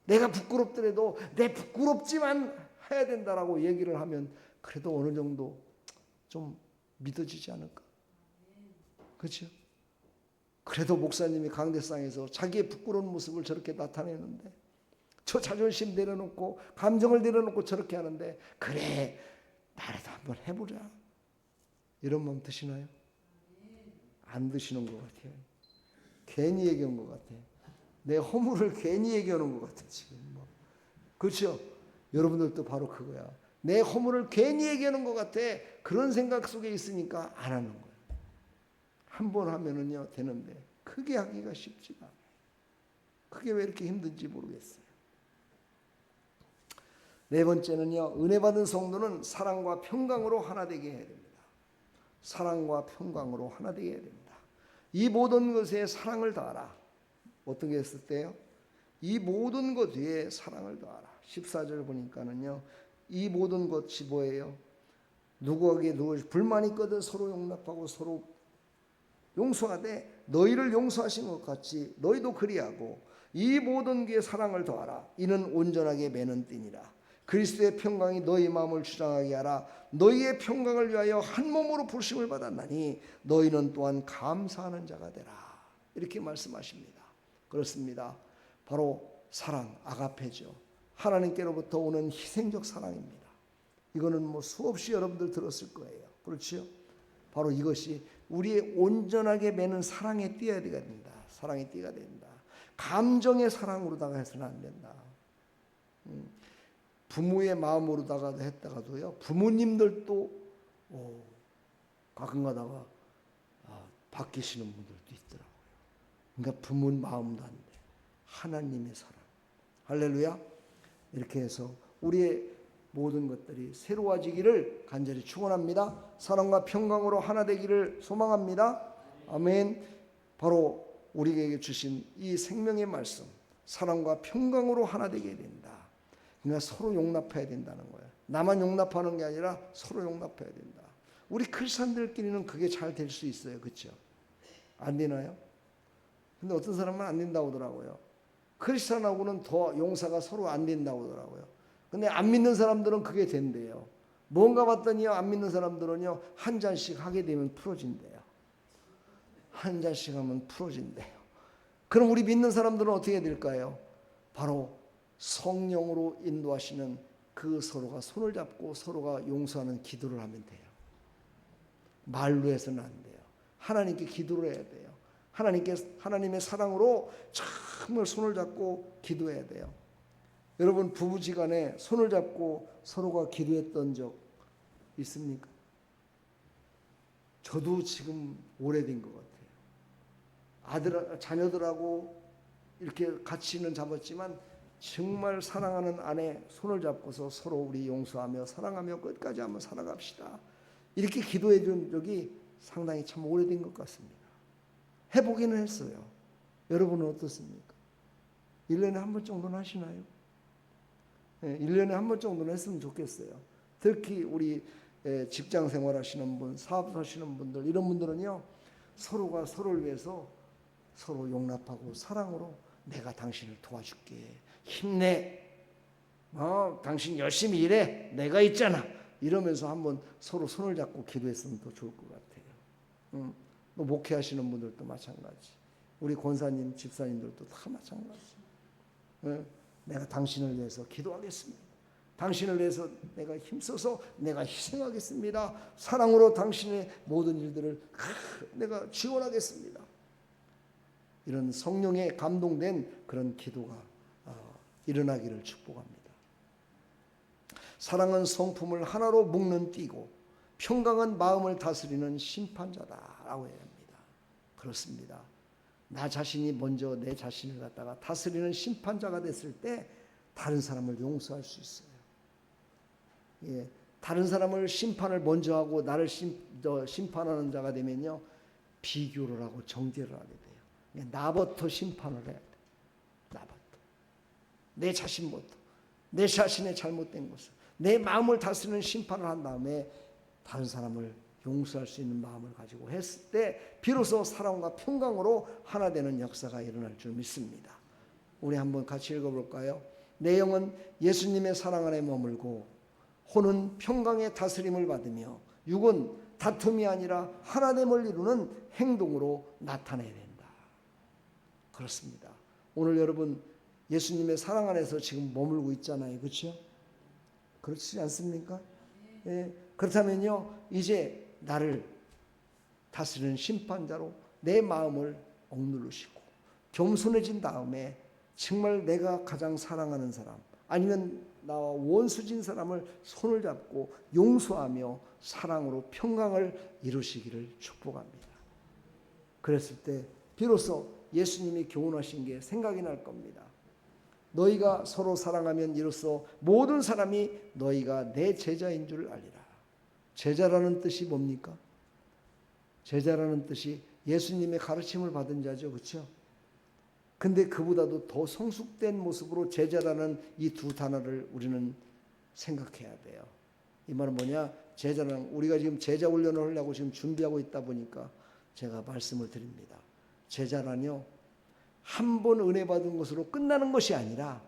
내가 부끄럽더라도 내 부끄럽지만 해야 된다라고 얘기를 하면 그래도 어느 정도 좀 믿어지지 않을까? 그렇죠? 그래도 목사님이 강대상에서 자기의 부끄러운 모습을 저렇게 나타내는데, 저 자존심 내려놓고 감정을 내려놓고 저렇게 하는데, 그래 나라도 한번 해보자, 이런 마음 드시나요? 안 드시는 것 같아요. 괜히 얘기한 것 같아요. 내 허물을 괜히 얘기하는 것 같아 지금. 그렇죠? 여러분들도 바로 그거야. 내 허물을 괜히 얘기하는 것 같아. 그런 생각 속에 있으니까 안 하는 거야. 한 번 하면은요 되는데, 크게 하기가 쉽지가 않아요. 그게 왜 이렇게 힘든지 모르겠어요. 네 번째는요, 은혜 받은 성도는 사랑과 평강으로 하나 되게 해야 됩니다. 사랑과 평강으로 하나 되게 해야 됩니다. 이 모든 것에 사랑을 다하라. 어떤 게 했을 때요? 이 모든 것 위에 사랑을 더하라. 14절 보니까는요, 이 모든 것이 뭐예요? 누구에게 불만이 있거든 서로 용납하고 서로 용서하되 너희를 용서하신 것 같이 너희도 그리하고, 이 모든 게 사랑을 더하라. 이는 온전하게 매는 띠니라. 그리스도의 평강이 너희 마음을 주장하게 하라. 너희의 평강을 위하여 한 몸으로 부르심을 받았나니 너희는 또한 감사하는 자가 되라. 이렇게 말씀하십니다. 그렇습니다. 바로 사랑, 아가페죠. 하나님께로부터 오는 희생적 사랑입니다. 이거는 뭐 수없이 여러분들 들었을 거예요. 그렇죠? 바로 이것이 우리의 온전하게 매는 사랑의 띠가 된다. 사랑의 띠가 된다. 감정의 사랑으로다가 해서는 안 된다. 부모의 마음으로다가 했다가도요, 부모님들도 가끔 가다가 바뀌시는 분들도 있더라고요. 그러니까 부모 마음도 안 돼. 하나님의 사랑. 할렐루야. 이렇게 해서 우리의 모든 것들이 새로워지기를 간절히 축원합니다. 사랑과 평강으로 하나 되기를 소망합니다. 아멘. 바로 우리에게 주신 이 생명의 말씀, 사랑과 평강으로 하나 되게 된다. 그러니까 서로 용납해야 된다는 거예요. 나만 용납하는 게 아니라 서로 용납해야 된다. 우리 크리스찬들끼리는 그게 잘 될 수 있어요. 그렇죠? 안 되나요? 근데 어떤 사람은 안 된다고 하더라고요. 크리스찬하고는 더 용서가 서로 안 된다고 하더라고요. 근데 안 믿는 사람들은 그게 된대요. 뭔가 봤더니요, 안 믿는 사람들은요, 한 잔씩 하게 되면 풀어진대요. 한 잔씩 하면 풀어진대요. 그럼 우리 믿는 사람들은 어떻게 될까요? 바로 성령으로 인도하시는 그 서로가 손을 잡고 서로가 용서하는 기도를 하면 돼요. 말로 해서는 안 돼요. 하나님께 기도를 해야 돼요. 하나님의 사랑으로 정말 손을 잡고 기도해야 돼요. 여러분, 부부지간에 손을 잡고 서로가 기도했던 적 있습니까? 저도 지금 오래된 것 같아요. 자녀들하고 이렇게 같이는 잡았지만 정말 사랑하는 아내 손을 잡고서 서로 우리 용서하며 사랑하며 끝까지 한번 살아갑시다. 이렇게 기도해 준 적이 상당히 참 오래된 것 같습니다. 해보기는 했어요. 여러분은 어떻습니까? 1년에 한 번 정도는 하시나요? 1년에 한 번 정도는 했으면 좋겠어요. 특히 우리 직장 생활하시는 분, 사업하시는 분들, 이런 분들은요, 서로가 서로를 위해서 서로 용납하고 사랑으로 내가 당신을 도와줄게. 힘내. 당신 열심히 일해. 내가 있잖아. 이러면서 한번 서로 손을 잡고 기도했으면 더 좋을 것 같아요. 또 목회하시는 분들도 마찬가지. 우리 권사님, 집사님들도 다 마찬가지. 내가 당신을 위해서 기도하겠습니다. 당신을 위해서 내가 힘써서 내가 희생하겠습니다. 사랑으로 당신의 모든 일들을 내가 지원하겠습니다. 이런 성령에 감동된 그런 기도가 일어나기를 축복합니다. 사랑은 성품을 하나로 묶는 띠고 평강은 마음을 다스리는 심판자다라고 해야 합니다. 그렇습니다. 나 자신이 먼저 내 자신을 갖다가 다스리는 심판자가 됐을 때 다른 사람을 용서할 수 있어요. 예, 다른 사람을 심판을 먼저 하고 나를 심판하는 자가 되면요, 비교를 하고 정죄를 하게 돼요. 나부터 심판을 해야 돼. 나부터. 내 자신부터. 내 자신의 잘못된 것을, 내 마음을 다스리는 심판을 한 다음에 다른 사람을 용서할 수 있는 마음을 가지고 했을 때 비로소 사랑과 평강으로 하나 되는 역사가 일어날 줄 믿습니다. 우리 한번 같이 읽어볼까요? 내 영은 예수님의 사랑 안에 머물고 혼은 평강의 다스림을 받으며 육은 다툼이 아니라 하나됨을 이루는 행동으로 나타내야 된다. 그렇습니다. 오늘 여러분 예수님의 사랑 안에서 지금 머물고 있잖아요. 그렇죠? 그렇지 않습니까? 예, 그렇다면요, 이제 나를 다스리는 심판자로 내 마음을 억누르시고 겸손해진 다음에 정말 내가 가장 사랑하는 사람, 아니면 나와 원수진 사람을 손을 잡고 용서하며 사랑으로 평강을 이루시기를 축복합니다. 그랬을 때 비로소 예수님이 교훈하신 게 생각이 날 겁니다. 너희가 서로 사랑하면 이로써 모든 사람이 너희가 내 제자인 줄 알리라. 제자라는 뜻이 뭡니까? 제자라는 뜻이 예수님의 가르침을 받은 자죠. 그렇죠? 근데 그보다도 더 성숙된 모습으로 제자라는 이 두 단어를 우리는 생각해야 돼요. 이 말은 뭐냐? 제자는 우리가 지금 제자 훈련을 하려고 지금 준비하고 있다 보니까 제가 말씀을 드립니다. 제자라뇨, 한 번 은혜 받은 것으로 끝나는 것이 아니라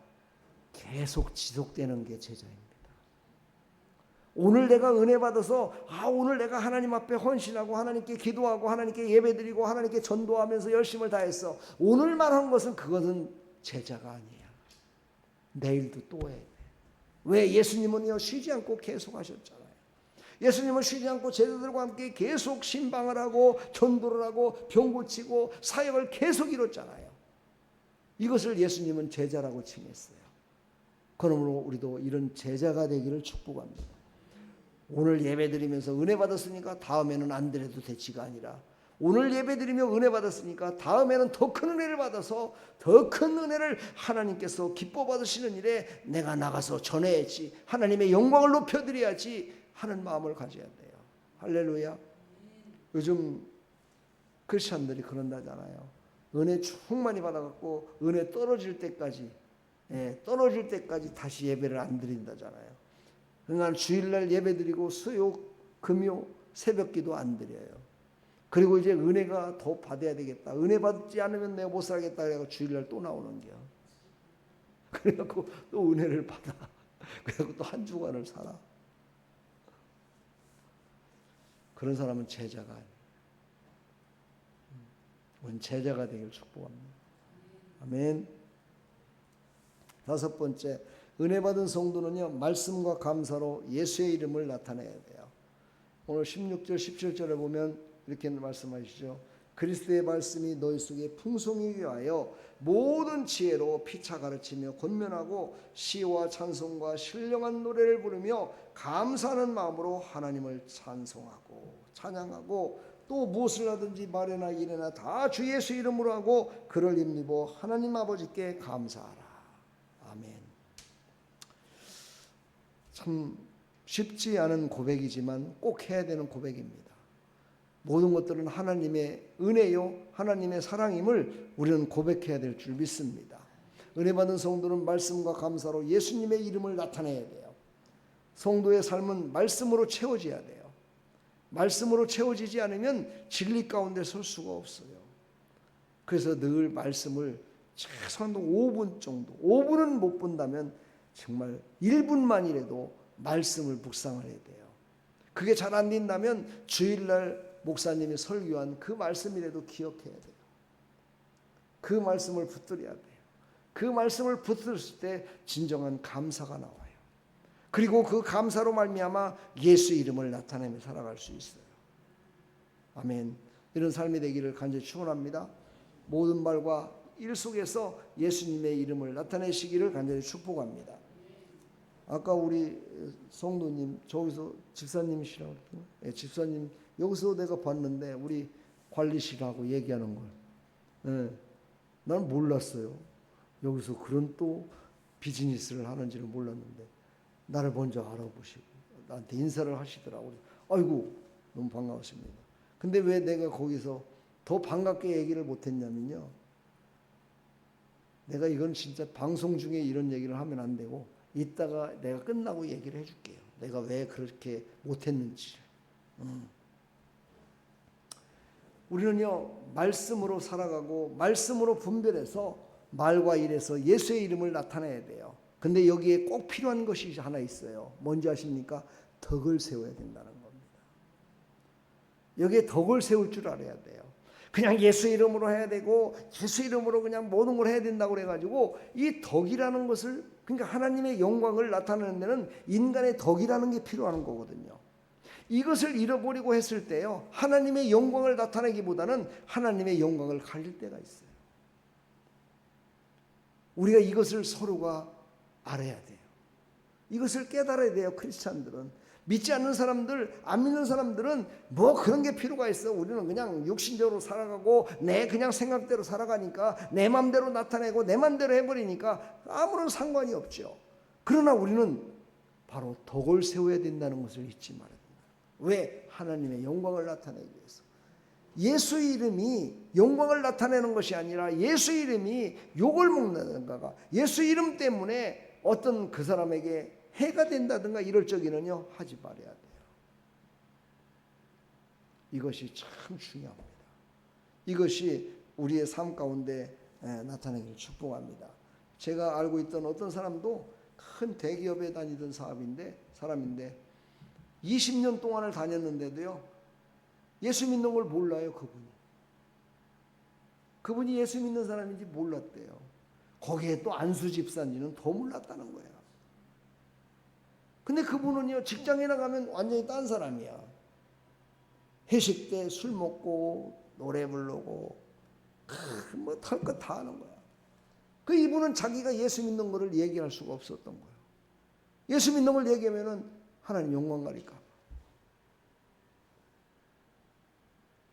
계속 지속되는 게 제자입니다. 오늘 내가 은혜 받아서 오늘 내가 하나님 앞에 헌신하고 하나님께 기도하고 하나님께 예배드리고 하나님께 전도하면서 열심을 다했어. 오늘만 한 것은 그것은 제자가 아니야. 내일도 또 해야 돼. 왜? 예수님은요 쉬지 않고 계속 하셨잖아요. 예수님은 쉬지 않고 제자들과 함께 계속 신방을 하고 전도를 하고 병 고치고 사역을 계속 이뤘잖아요. 이것을 예수님은 제자라고 칭했어요. 그러므로 우리도 이런 제자가 되기를 축복합니다. 오늘 예배드리면서 은혜 받았으니까 다음에는 안 드려도 되지가 아니라 오늘 예배드리며 은혜 받았으니까 다음에는 더 큰 은혜를 받아서 더 큰 은혜를 하나님께서 기뻐 받으시는 일에 내가 나가서 전해야지, 하나님의 영광을 높여드려야지 하는 마음을 가져야 돼요. 할렐루야. 요즘 크리스찬들이 그런다잖아요. 은혜 충만히 받아갖고 은혜 떨어질 때까지 다시 예배를 안 드린다잖아요. 그러니까 주일날 예배드리고 수요, 금요, 새벽기도 안 드려요. 그리고 이제 은혜가 더 받아야 되겠다. 은혜 받지 않으면 내가 못 살겠다. 그래서 주일날 또 나오는 거야. 그래갖고 또 은혜를 받아. 그래갖고 또 한 주간을 살아. 그런 사람은 제자가 아니에요. 우리는 제자가 되길 축복합니다. 아멘. 다섯 번째, 은혜 받은 성도는요, 말씀과 감사로 예수의 이름을 나타내야 돼요. 오늘 16절, 17절에 보면 이렇게 말씀하시죠. 그리스도의 말씀이 너희 속에 풍성하게 하여 모든 지혜로 피차 가르치며 권면하고 시와 찬송과 신령한 노래를 부르며 감사하는 마음으로 하나님을 찬송하고 찬양하고 또 무엇을 하든지 말이나 일이나 다 주 예수 이름으로 하고 그를 힘입어 하나님 아버지께 감사하라. 아멘. 참 쉽지 않은 고백이지만 꼭 해야 되는 고백입니다. 모든 것들은 하나님의 은혜요, 하나님의 사랑임을 우리는 고백해야 될 줄 믿습니다. 은혜 받은 성도는 말씀과 감사로 예수님의 이름을 나타내야 돼요. 성도의 삶은 말씀으로 채워져야 돼요. 말씀으로 채워지지 않으면 진리 가운데 설 수가 없어요. 그래서 늘 말씀을 최소한 5분 정도, 5분은 못 본다면 정말 1분만이라도 말씀을 묵상을 해야 돼요. 그게 잘 안 된다면 주일날 목사님이 설교한 그 말씀이라도 기억해야 돼요. 그 말씀을 붙들어야 돼요. 그 말씀을 붙들었을 때 진정한 감사가 나와요. 그리고 그 감사로 말미암아 예수 이름을 나타내며 살아갈 수 있어요. 아멘. 이런 삶이 되기를 간절히 축원합니다. 모든 말과 일 속에서 예수님의 이름을 나타내시기를 간절히 축복합니다. 아까 우리 성도님 저기서 집사님이시라고 그랬더니 집사님 여기서 내가 봤는데 우리 관리실하고 얘기하는 걸 예, 나는 몰랐어요. 여기서 그런 또 비즈니스를 하는지를 몰랐는데 나를 먼저 알아보시고 나한테 인사를 하시더라고요. 아이고 너무 반가웠습니다. 근데 왜 내가 거기서 더 반갑게 얘기를 못했냐면요. 내가 이건 진짜 방송 중에 이런 얘기를 하면 안 되고 이따가 내가 끝나고 얘기를 해줄게요. 내가 왜 그렇게 못했는지를. 우리는요 말씀으로 살아가고 말씀으로 분별해서 말과 일에서 예수의 이름을 나타내야 돼요. 근데 여기에 꼭 필요한 것이 하나 있어요. 뭔지 아십니까? 덕을 세워야 된다는 겁니다. 여기에 덕을 세울 줄 알아야 돼요. 그냥 예수 이름으로 해야 되고 예수 이름으로 그냥 모든 걸 해야 된다고 그래가지고 이 덕이라는 것을, 그러니까 하나님의 영광을 나타내는 데는 인간의 덕이라는 게 필요한 거거든요. 이것을 잃어버리고 했을 때요 하나님의 영광을 나타내기보다는 하나님의 영광을 가릴 때가 있어요. 우리가 이것을 서로가 알아야 돼요. 이것을 깨달아야 돼요. 크리스찬들은. 믿지 않는 사람들, 안 믿는 사람들은 뭐 그런 게 필요가 있어. 우리는 그냥 육신적으로 살아가고 내 그냥 생각대로 살아가니까 내 맘대로 나타내고 내 맘대로 해버리니까 아무런 상관이 없죠. 그러나 우리는 바로 덕을 세워야 된다는 것을 잊지 말아야 된다. 왜? 하나님의 영광을 나타내기 위해서. 예수 이름이 영광을 나타내는 것이 아니라 예수 이름이 욕을 먹는다든가 예수 이름 때문에 어떤 그 사람에게 해가 된다든가 이럴 적에는요 하지 말아야 돼요. 이것이 참 중요합니다. 이것이 우리의 삶 가운데 나타나기를 축복합니다. 제가 알고 있던 어떤 사람도 큰 대기업에 다니던 사람인데 20년 동안을 다녔는데도요 예수 믿는 걸 몰라요. 그분이 예수 믿는 사람인지 몰랐대요. 거기에 또 안수 집사인지는 더 몰랐다는 거예요. 근데 그분은요 직장에 나가면 완전히 딴 사람이야. 회식 때 술 먹고 노래 부르고 뭐 할 것 다 하는 거야. 그 이분은 자기가 예수 믿는 거를 얘기할 수가 없었던 거예요. 예수 믿는 걸 얘기하면은 하나님 영광 가릴까.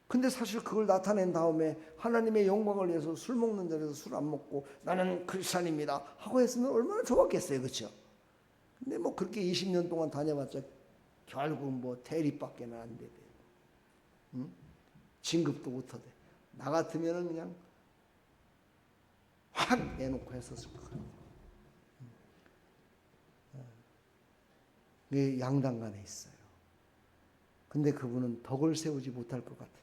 근데 사실 그걸 나타낸 다음에 하나님의 영광을 위해서 술 먹는 자리에서 술 안 먹고 나는 크리스찬입니다 하고 했으면 얼마나 좋았겠어요. 그렇죠? 근데 뭐 그렇게 20년 동안 다녀봤자 결국 뭐 대립밖에는 안 되대요. 응? 진급도 못하대. 나 같으면은 그냥 확 내놓고 했었을 것 같아요. 그게 양당간에 있어요. 근데 그분은 덕을 세우지 못할 것 같으니까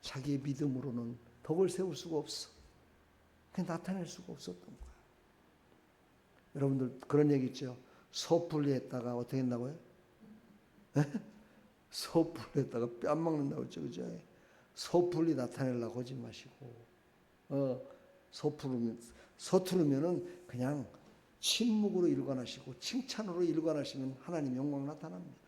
자기의 믿음으로는 덕을 세울 수가 없어. 그냥 나타낼 수가 없었던 거야. 여러분들 그런 얘기 있죠. 섣불리 했다가 어떻게 했다고요? 섣불리 했다가 뺨 먹는다고 했죠. 그죠? 섣불리 나타내려고 하지 마시고 서투르면은 그냥 침묵으로 일관하시고 칭찬으로 일관하시면 하나님 영광 나타납니다.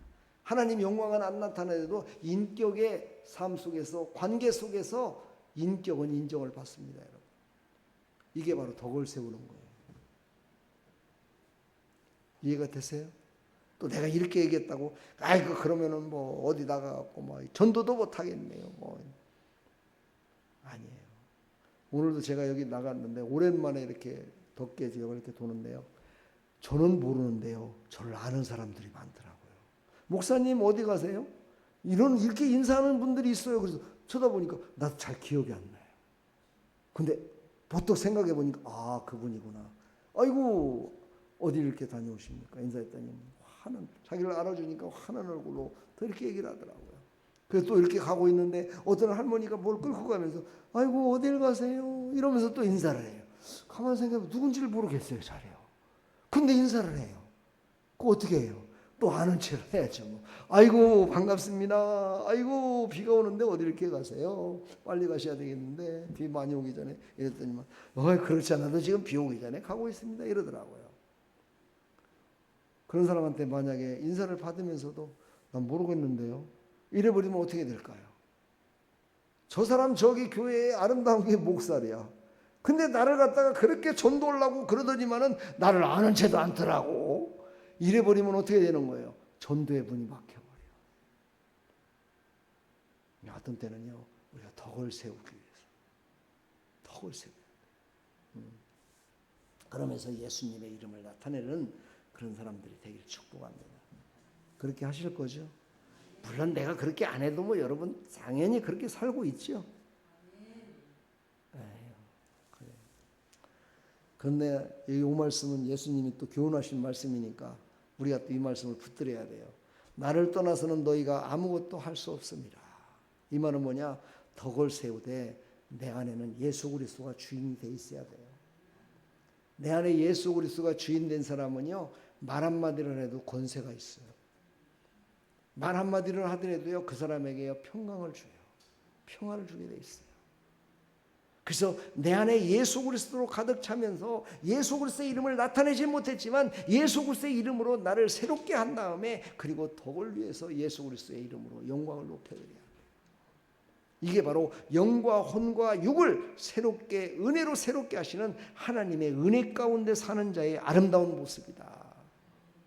하나님 영광은 안 나타나도 인격의 삶 속에서 관계 속에서 인격은 인정을 받습니다. 여러분. 이게 바로 덕을 세우는 거예요. 이해가 되세요? 또 내가 이렇게 얘기했다고 아이고 그러면은 뭐 어디 나가갖고 뭐 전도도 못 하겠네요. 뭐 아니에요. 오늘도 제가 여기 나갔는데 오랜만에 이렇게 덕계 지역을 이렇게 도는데요. 저는 모르는데요. 저를 아는 사람들이 많더라고요. 목사님 어디 가세요? 이렇게 인사하는 분들이 있어요. 그래서 쳐다보니까 나도 잘 기억이 안 나요. 근데 보통 생각해 보니까 아 그분이구나. 아이고 어디 이렇게 다녀오십니까? 인사했더니 자기를 알아주니까 화난 얼굴로 더 이렇게 얘기를 하더라고요. 그래서 또 이렇게 가고 있는데 어떤 할머니가 뭘 끌고 가면서 아이고 어딜 가세요? 이러면서 또 인사를 해요. 가만 생각해보면 누군지를 모르겠어요. 잘해요. 근데 인사를 해요. 그거 어떻게 해요? 또 아는 체를 해야죠. 뭐. 아이고 반갑습니다. 아이고 비가 오는데 어디 이렇게 가세요? 빨리 가셔야 되겠는데 비 많이 오기 전에 이랬더니만 그렇지 않아도 지금 비 오기 전에 가고 있습니다. 이러더라고요. 그런 사람한테 만약에 인사를 받으면서도 난 모르겠는데요. 이래버리면 어떻게 될까요? 저 사람 저기 교회에 아름다운 게 목살이야. 근데 나를 갖다가 그렇게 전도하려고 그러더니만은 나를 아는 채도 않더라고. 이래버리면 어떻게 되는 거예요? 전도의 문이 막혀버려. 어떤 때는요, 우리가 덕을 세우기 위해서. 덕을 세워야 돼. 그러면서 예수님의 이름을 나타내는 그런 사람들이 되기를 축복합니다. 그렇게 하실 거죠? 물론 내가 그렇게 안 해도 뭐 여러분 당연히 그렇게 살고 있죠. 그래. 그런데 이 말씀은 예수님이 또 교훈하신 말씀이니까 우리가 또 이 말씀을 붙들어야 돼요. 나를 떠나서는 너희가 아무것도 할 수 없습니다. 이 말은 뭐냐? 덕을 세우되 내 안에는 예수 그리스도가 주인이 돼 있어야 돼요. 내 안에 예수 그리스도가 주인 된 사람은요, 말 한마디를 해도 권세가 있어요. 말 한마디를 하더라도요, 그 사람에게 평강을 줘요. 평안을 주게 돼 있어요. 그래서 내 안에 예수 그리스도로 가득 차면서 예수 그리스도의 이름을 나타내지 못했지만 예수 그리스도의 이름으로 나를 새롭게 한 다음에 그리고 덕을 위해서 예수 그리스도의 이름으로 영광을 높여드려야 돼요. 이게 바로 영과 혼과 육을 새롭게 은혜로 새롭게 하시는 하나님의 은혜 가운데 사는 자의 아름다운 모습이다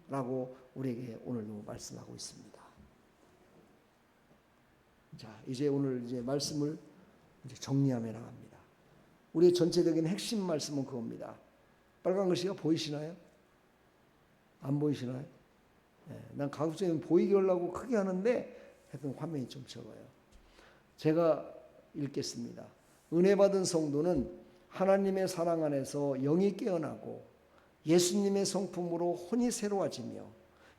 라고 우리에게 오늘도 말씀하고 있습니다. 자, 이제 오늘 이제 말씀을 이제 정리하며 나갑니다. 우리의 전체적인 핵심 말씀은 그겁니다. 빨간 글씨가 보이시나요? 안 보이시나요? 난 가급적이면 보이게 하려고 크게 하는데 하여튼 화면이 좀 적어요. 제가 읽겠습니다. 은혜 받은 성도는 하나님의 사랑 안에서 영이 깨어나고 예수님의 성품으로 혼이 새로워지며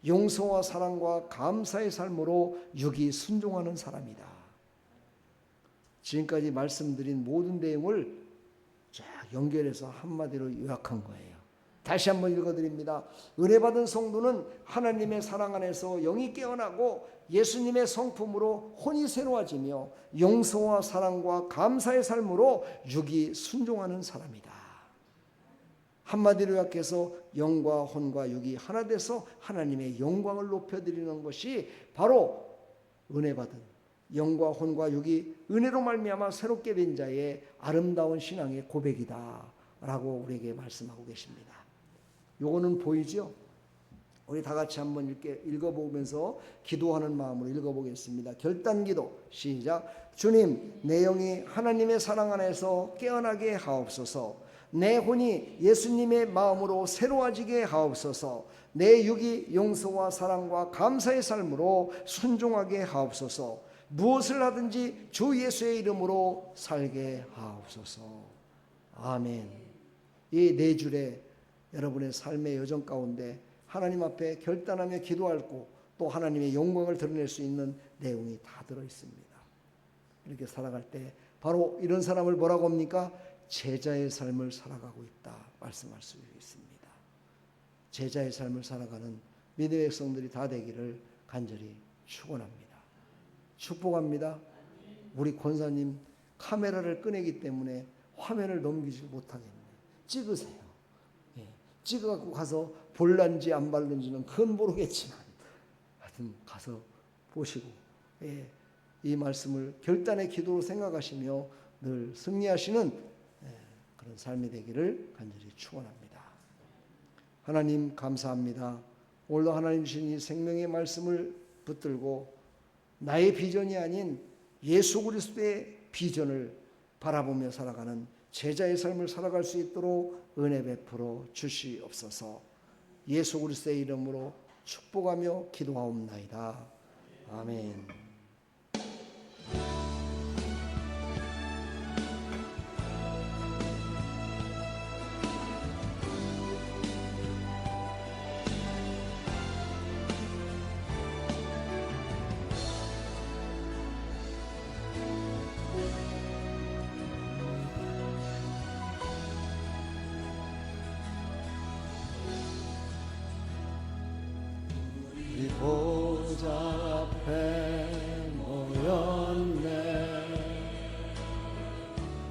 용서와 사랑과 감사의 삶으로 육이 순종하는 사람이다. 지금까지 말씀드린 모든 내용을 쫙 연결해서 한마디로 요약한 거예요. 다시 한번 읽어드립니다. 은혜 받은 성도는 하나님의 사랑 안에서 영이 깨어나고 예수님의 성품으로 혼이 새로워지며 용서와 사랑과 감사의 삶으로 육이 순종하는 사람이다. 한마디로 요약해서 영과 혼과 육이 하나 돼서 하나님의 영광을 높여드리는 것이 바로 은혜 받은 영과 혼과 육이 은혜로 말미암아 새롭게 된 자의 아름다운 신앙의 고백이다 라고 우리에게 말씀하고 계십니다. 요거는 보이죠? 우리 다 같이 한번 읽어보면서 기도하는 마음으로 읽어보겠습니다. 결단기도 시작. 주님, 내 영이 하나님의 사랑 안에서 깨어나게 하옵소서. 내 혼이 예수님의 마음으로 새로워지게 하옵소서. 내 육이 용서와 사랑과 감사의 삶으로 순종하게 하옵소서. 무엇을 하든지 주 예수의 이름으로 살게 하옵소서. 아멘. 이 네 줄에 여러분의 삶의 여정 가운데 하나님 앞에 결단하며 기도하고 또 하나님의 영광을 드러낼 수 있는 내용이 다 들어있습니다. 이렇게 살아갈 때 바로 이런 사람을 뭐라고 합니까? 제자의 삶을 살아가고 있다 말씀할 수 있습니다. 제자의 삶을 살아가는 믿음의 백성들이 다 되기를 간절히 축원합니다. 축복합니다. 우리 권사님 카메라를 꺼내기 때문에 화면을 넘기지 못하겠네요. 찍으세요. 찍어갖고 가서 볼란지 안 발른지는 그건 모르겠지만 하여튼 가서 보시고 이 말씀을 결단의 기도로 생각하시며 늘 승리하시는 그런 삶이 되기를 간절히 축원합니다. 하나님 감사합니다. 오늘도 하나님 주신 이 생명의 말씀을 붙들고 나의 비전이 아닌 예수 그리스도의 비전을 바라보며 살아가는 제자의 삶을 살아갈 수 있도록 은혜 베풀어 주시옵소서. 예수 그리스도의 이름으로 축복하며 기도하옵나이다. 아멘. 보좌 앞에 모였네.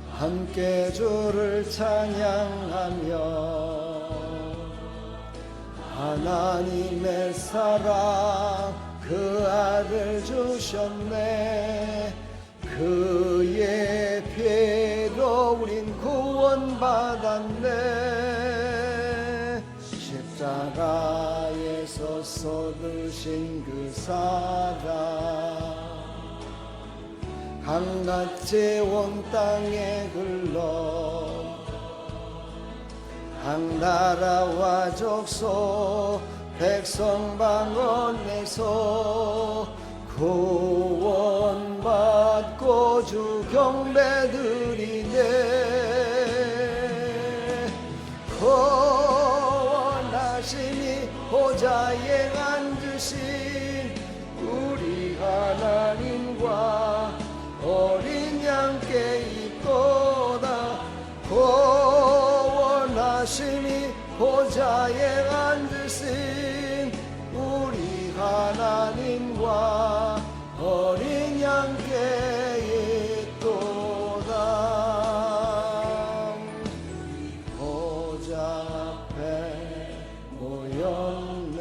함께 주를 찬양하며 하나님의 사랑 그 아들 주셨네. 그의 피로 우린 구원받았네. 십자가에서 쏟으신 그 사랑 강같이 온 땅에 흘러 각 나라와 족속 백성 방언에서 구원받고 주 경배드리네. 거원하심이 보좌에 앉으신 우리 하나님과 어린 양께 있도다. 거원하심이 보좌에 앉으신 우리 하나님과 어린 양께 있도다. 보좌 앞에 모였네.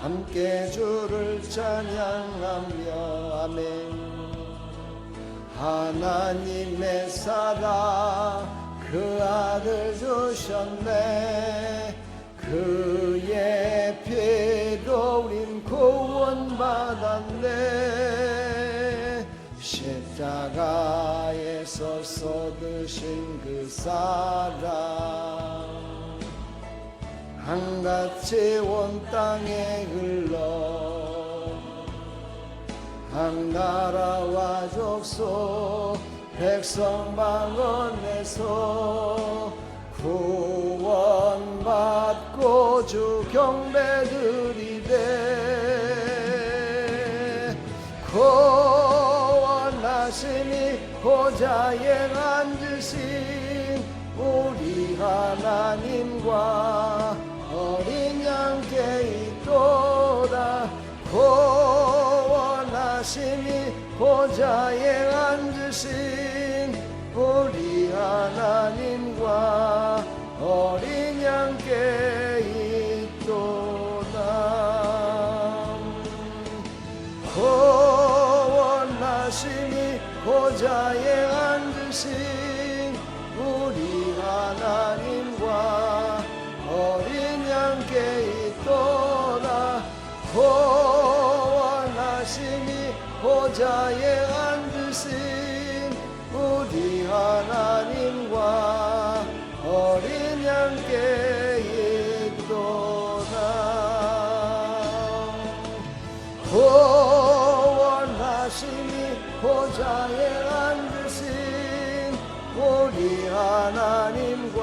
함께 주를 찬양하며 아멘. 하나님의 사랑 그 아들 주셨네. 그의 피로 우린 구원받았네. 십자가에서 쏟으신 그 사랑 한같이 온 땅에 흘러 각 나라와 족속 백성 방언에서 구원받고 주 경배드리되 구원하심이 보좌에 앉으신 우리 하나님과 어린 양께 있도다. 구원하심이 보좌에 앉으신 우리 하나님과 어린 양께 있도다. 구원하심이 보좌에 앉으신 우리 하나님과 어린 양께 있도다. 구원하심이 보좌에 앉으신 우리 하나님과 어린 양께 있도다. 구원하심이 보좌에 앉으신 우리 하나님과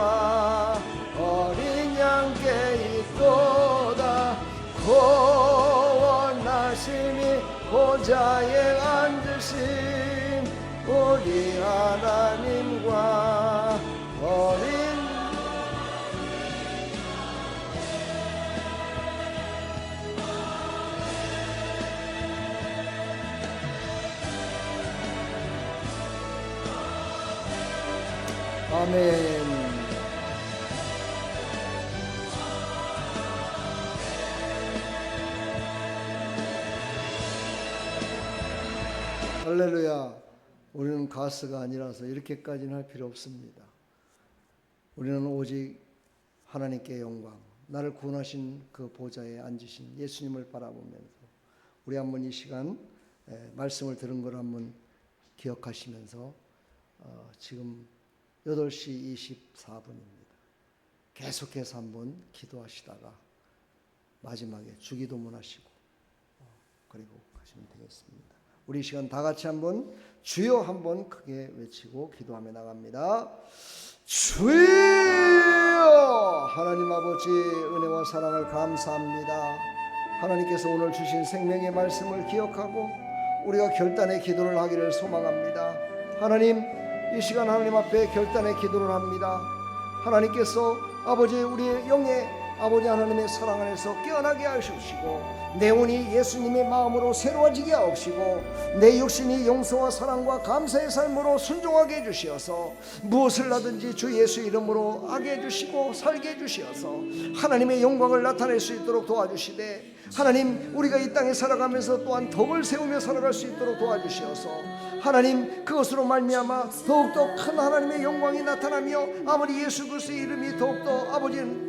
어린 양께 있도다. 구원하심이 보좌에 앉으신 우리 하나님과 어린 아멘. 할렐루야. 우리는 가스가 아니라서 이렇게까지는 할 필요 없습니다. 우리는 오직 하나님께 영광, 나를 구원하신 그 보좌에 앉으신 예수님을 바라보면서 우리 한번 이 시간 말씀을 들은 걸 한번 기억하시면서 지금 8시 24분입니다. 계속해서 한번 기도하시다가 마지막에 주기도문 하시고 그리고 가시면 되겠습니다. 우리 시간 다 같이 한번 주여 한번 크게 외치고 기도하며 나갑니다. 주여! 하나님 아버지 은혜와 사랑을 감사합니다. 하나님께서 오늘 주신 생명의 말씀을 기억하고 우리가 결단의 기도를 하기를 소망합니다. 하나님, 이 시간 하나님 앞에 결단의 기도를 합니다. 하나님께서 아버지 우리의 영의 아버지 하나님의 사랑 안에서 깨어나게 하시옵시고 내 혼이 예수님의 마음으로 새로워지게 하옵시고 내 육신이 용서와 사랑과 감사의 삶으로 순종하게 해주시어서 무엇을 하든지 주 예수 이름으로 하게 해주시고 살게 해주시어서 하나님의 영광을 나타낼 수 있도록 도와주시되 하나님 우리가 이 땅에 살아가면서 또한 덕을 세우며 살아갈 수 있도록 도와주시어서 하나님 그것으로 말미암아 더욱더 큰 하나님의 영광이 나타나며 아버지 예수 그리스도의 이름이 더욱더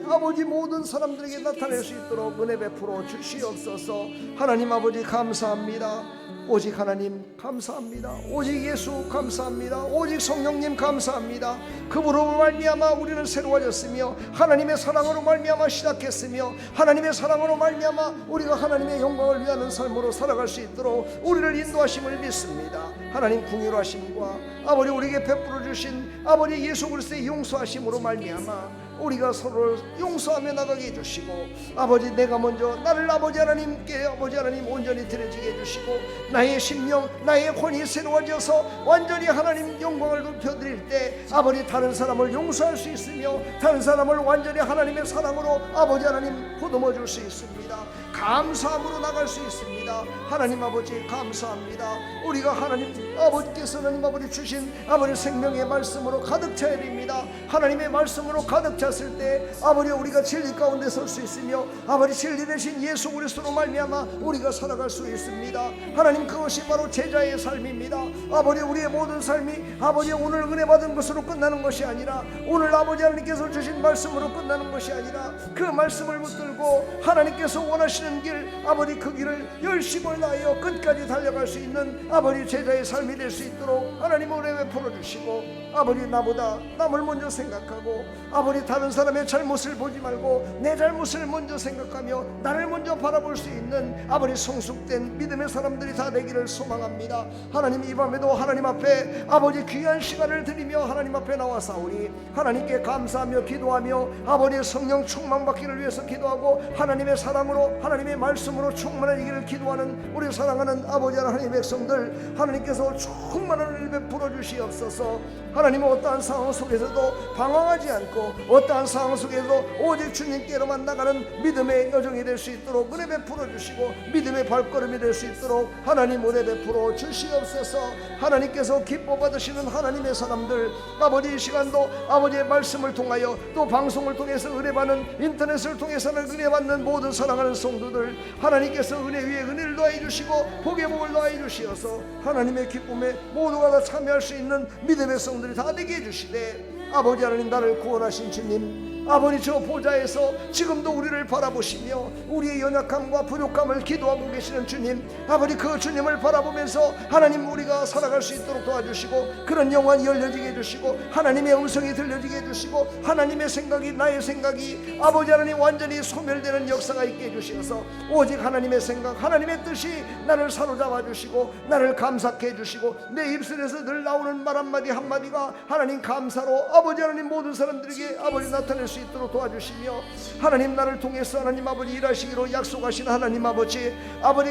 아버지 모든 사람들에게 나타낼 수 있도록 은혜 베풀어 주시옵소서. 하나님 아버지 감사합니다. 오직 하나님 감사합니다. 오직 예수 감사합니다. 오직 성령님 감사합니다. 그분으로 말미암아 우리는 새로워졌으며 하나님의 사랑으로 말미암아 시작했으며 하나님의 사랑으로 말미암아 우리가 하나님의 영광을 위하는 삶으로 살아갈 수 있도록 우리를 인도하심을 믿습니다. 하나님 궁휼하심과 아버지 우리에게 베풀어 주신 아버지 예수 그리스도의 용서하심으로 말미암아 우리가 서로를 용서하며 나가게 해주시고 아버지 내가 먼저 나를 아버지 하나님께 아버지 하나님 온전히 드려지게 해주시고 나의 심령 나의 혼이 새로워져서 완전히 하나님 영광을 높여드릴 때 아버지 다른 사람을 용서할 수 있으며 다른 사람을 완전히 하나님의 사랑으로 아버지 하나님 보듬어 줄 수 있습니다. 감사함으로 나갈 수 있습니다. 하나님 아버지 감사합니다. 우리가 하나님 아버지께서 하나님 아버지 주신 아버지 생명의 말씀으로 가득 차야 됩니다. 하나님의 말씀으로 가득 찼을 때 아버지 우리가 진리 가운데 설 수 있으며 아버지 진리 대신 예수 그리스도로 말미암아 우리가 살아갈 수 있습니다. 하나님 그것이 바로 제자의 삶입니다. 아버지 우리의 모든 삶이 아버지 오늘 은혜 받은 것으로 끝나는 것이 아니라 오늘 아버지 하나님께서 주신 말씀으로 끝나는 것이 아니라 그 말씀을 붙들고 하나님께서 원하시는 길 아버지 그 길을 열심을 다하여 끝까지 달려갈 수 있는 아버지 제자의 삶이 될 수 있도록 하나님 은혜 베풀어 주시고 아버지 나보다 남을 먼저 생각하고 아버지 다른 사람의 잘못을 보지 말고 내 잘못을 먼저 생각하며 나를 먼저 바라볼 수 있는 아버지 성숙된 믿음의 사람들이 다 되기를 소망합니다. 하나님 이 밤에도 하나님 앞에 아버지 귀한 시간을 드리며 하나님 앞에 나와사오니 하나님께 감사하며 기도하며 아버지의 성령 충만받기를 위해서 기도하고 하나님의 사랑으로 하나님의 말씀으로 충만해지기를 기도하는 우리 사랑하는 아버지 하나님의 백성들 하나님께서 충만한 은혜를 베풀어 주시옵소서. 하나님은 어떠한 상황 속에서도 방황하지 않고 어떠한 상황 속에서도 오직 주님께로만 나가는 믿음의 여정이 될 수 있도록 은혜 베풀어 주시고 믿음의 발걸음이 될 수 있도록 하나님 은혜 베풀어 주시옵소서. 하나님께서 기뻐 받으시는 하나님의 사람들 아버지 이 시간도 아버지의 말씀을 통하여 또 방송을 통해서 은혜받는 인터넷을 통해서는 은혜받는 모든 사랑하는 성도들 하나님께서 은혜 위에 은혜를 더해 주시고 복의 복을 더해 주시어서 하나님의 기쁨에 모두가 다 참여할 수 있는 믿음의 성들이 다 되게 해주시되 아버지 하나님 나를 구원하신 주님 아버지 저 보좌에서 지금도 우리를 바라보시며 우리의 연약함과 부족함을 기도하고 계시는 주님 아버지 그 주님을 바라보면서 하나님 우리가 살아갈 수 있도록 도와주시고 그런 영혼이 열려지게 해주시고 하나님의 음성이 들려지게 해주시고 하나님의 생각이 나의 생각이 아버지 하나님 완전히 소멸되는 역사가 있게 해주시어서 오직 하나님의 생각 하나님의 뜻이 나를 사로잡아 주시고 나를 감사케 해주시고 내 입술에서 늘 나오는 말 한마디 한마디가 하나님 감사로 아버지 하나님 모든 사람들에게 아버지 나타낼 수 있도록 도와주시며 하나님 나를 통해서 하나님 아버지 일하시기로 약속하신 하나님 아버지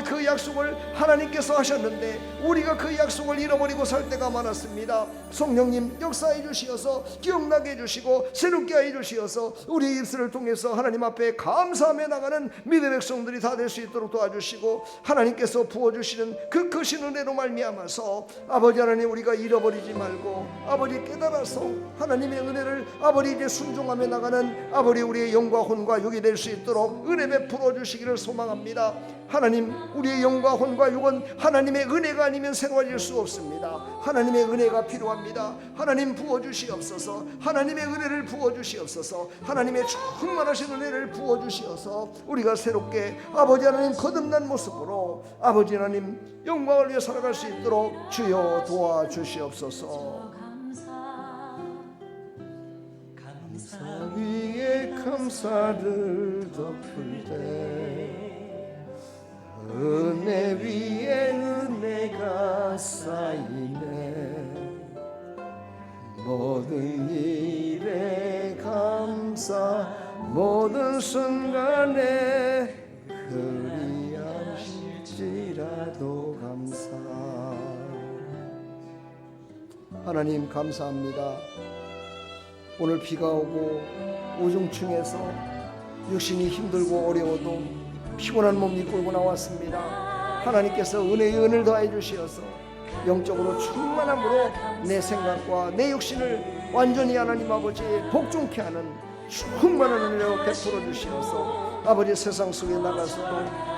그 약속을 하나님께서 하셨는데 우리가 그 약속을 잃어버리고 살 때가 많았습니다. 성령님 역사해 주시어서 기억나게 해주시고 새롭게 해 주시어서 우리 입술을 통해서 하나님 앞에 감사하며 나가는 믿음의 백성들이 다 될 수 있도록 도와주시고 하나님께서 부어주시는 그 크신 은혜로 말미암아서 아버지 하나님 우리가 잃어버리지 말고 아버지 깨달아서 하나님의 은혜를 아버지 이제 순종하며 나가는 아버지 우리의 영과 혼과 육이 될 수 있도록 은혜 베풀어 주시기를 소망합니다. 하나님 우리의 영과 혼과 육은 하나님의 은혜가 아니면 새로워질 수 없습니다. 하나님의 은혜가 필요합니다. 하나님 부어주시옵소서. 하나님의 은혜를 부어주시옵소서. 하나님의 충만하신 은혜를 부어주시어서 우리가 새롭게 아버지 하나님 거듭난 모습으로 아버지 하나님 영광을 위해 살아갈 수 있도록 주여 도와주시옵소서. 감사 위에 감사를 덮을 때 은혜 위에 은혜가 쌓이네. 모든 일에 감사 모든 순간에 그리하실지라도 감사. 하나님 감사합니다. 오늘 비가 오고 우중충해서 육신이 힘들고 어려워도 피곤한 몸 이끌고 나왔습니다. 하나님께서 은혜의 은을 더해 주시어서 영적으로 충만함으로 내 생각과 내 육신을 완전히 하나님 아버지 복종케 하는 충만한 은혜로 베풀어 주시옵소서. 아버지 세상 속에 나가서도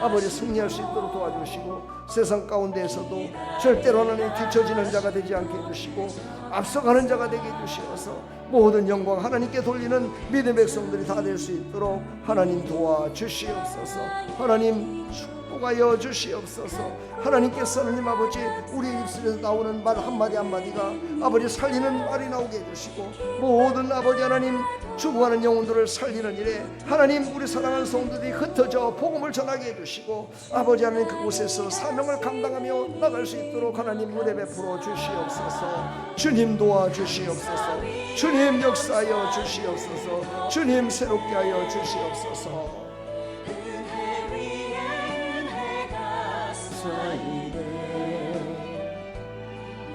아버지 승리할 수 있도록 도와주시고 세상 가운데에서도 절대로 하나님 뒤처지는 자가 되지 않게 해주시고 앞서가는 자가 되게 해주시옵소서. 모든 영광 하나님께 돌리는 믿음의 백성들이 다 될 수 있도록 하나님 도와주시옵소서. 하나님 축복하여 주시옵소서. 하나님께서 하나님 아버지 우리 입술에서 나오는 말 한마디 한마디가 아버지 살리는 말이 나오게 해주시고 모든 아버지 하나님 죽어가는 영혼들을 살리는 일에 하나님 우리 사랑하는 성도들이 흩어져 복음을 전하게 해주시고 아버지 하나님 그곳에서 사명을 감당하며 나갈 수 있도록 하나님 은혜 베풀어 주시옵소서. 주님 도와주시옵소서. 주님 역사하여 주시옵소서. 주님 새롭게 하여 주시옵소서.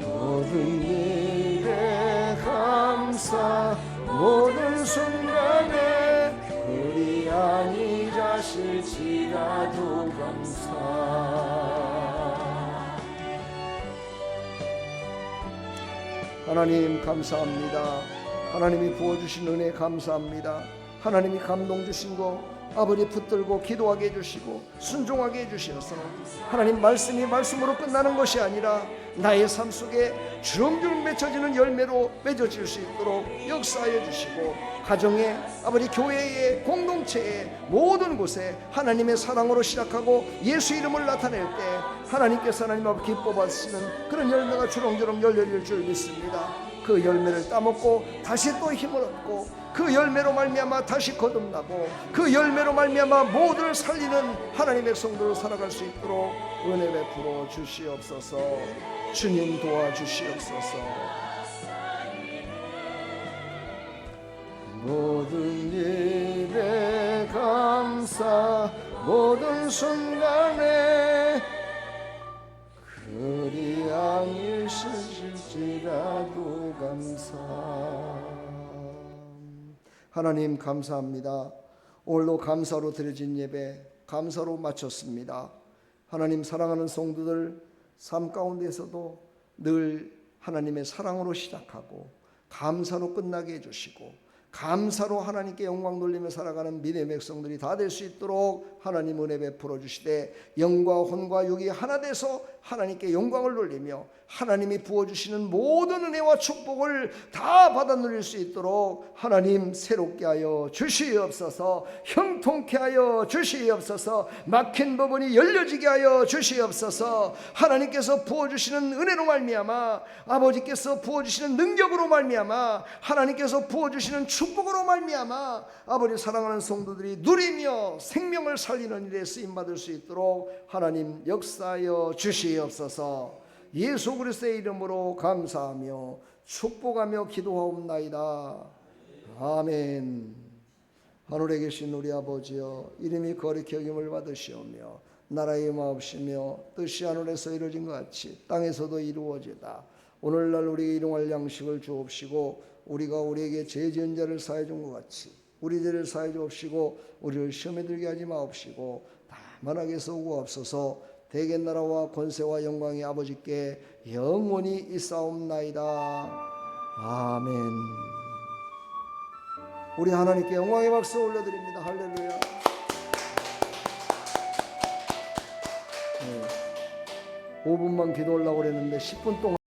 모든 일에 감사 모든 순간에 우리 아니 자실지라도 감사. 하나님 감사합니다. 하나님이 부어주신 은혜 감사합니다. 하나님이 감동 주신 거 아버지 붙들고 기도하게 해주시고 순종하게 해주시어서 하나님 말씀이 말씀으로 끝나는 것이 아니라 나의 삶 속에 주렁주렁 맺혀지는 열매로 맺어질 수 있도록 역사하여 주시고 가정에 아버지 교회에 공동체에 모든 곳에 하나님의 사랑으로 시작하고 예수 이름을 나타낼 때 하나님께서 하나님 앞에 기뻐 받으시는 그런 열매가 주렁주렁 열려질 줄 믿습니다. 그 열매를 따먹고 다시 또 힘을 얻고 그 열매로 말미암아 다시 거듭나고 그 열매로 말미암아 모두를 살리는 하나님의 백성들로 살아갈 수 있도록 은혜 베풀어 주시옵소서. 주님 도와주시옵소서. 모든 일에 감사 모든 순간에 그리 아니실지라도 감사. 하나님 감사합니다. 오늘도 감사로 드려진 예배 감사로 마쳤습니다. 하나님 사랑하는 성도들 삶 가운데에서도 늘 하나님의 사랑으로 시작하고 감사로 끝나게 해주시고 감사로 하나님께 영광 돌리며 살아가는 믿음의 백성들이 다 될 수 있도록 하나님 은혜 베풀어 주시되 영과 혼과 육이 하나 돼서 하나님께 영광을 돌리며 하나님이 부어주시는 모든 은혜와 축복을 다 받아 누릴 수 있도록 하나님 새롭게 하여 주시옵소서. 형통케 하여 주시옵소서. 막힌 부분이 열려지게 하여 주시옵소서. 하나님께서 부어주시는 은혜로 말미암아 아버지께서 부어주시는 능력으로 말미암아 하나님께서 부어주시는 축복으로 말미암아 아버지 사랑하는 성도들이 누리며 생명을 살리는 일에 쓰임받을 수 있도록 하나님 역사하여 주시옵소서. 예수 그리스도의 이름으로 감사하며 축복하며 기도하옵나이다. 아멘. 하늘에 계신 우리 아버지여 이름이 거룩히 여김을 받으시오며 나라의 마옵시며 뜻이 하늘에서 이루어진 것 같이 땅에서도 이루어지다. 오늘날 우리에게 일용할 양식을 주옵시고 우리가 우리에게 죄 지은 자를 사해 준 것 같이 우리 죄를 사해 주옵시고 우리를 시험에 들게 하지 마옵시고 다만 악에서 구하옵소서. 대개 나라와 권세와 영광이 아버지께 영원히 있사옵나이다. 아멘. 우리 하나님께 영광의 박수 올려드립니다. 할렐루야. 5분만 기도하려고 그랬는데 10분 동안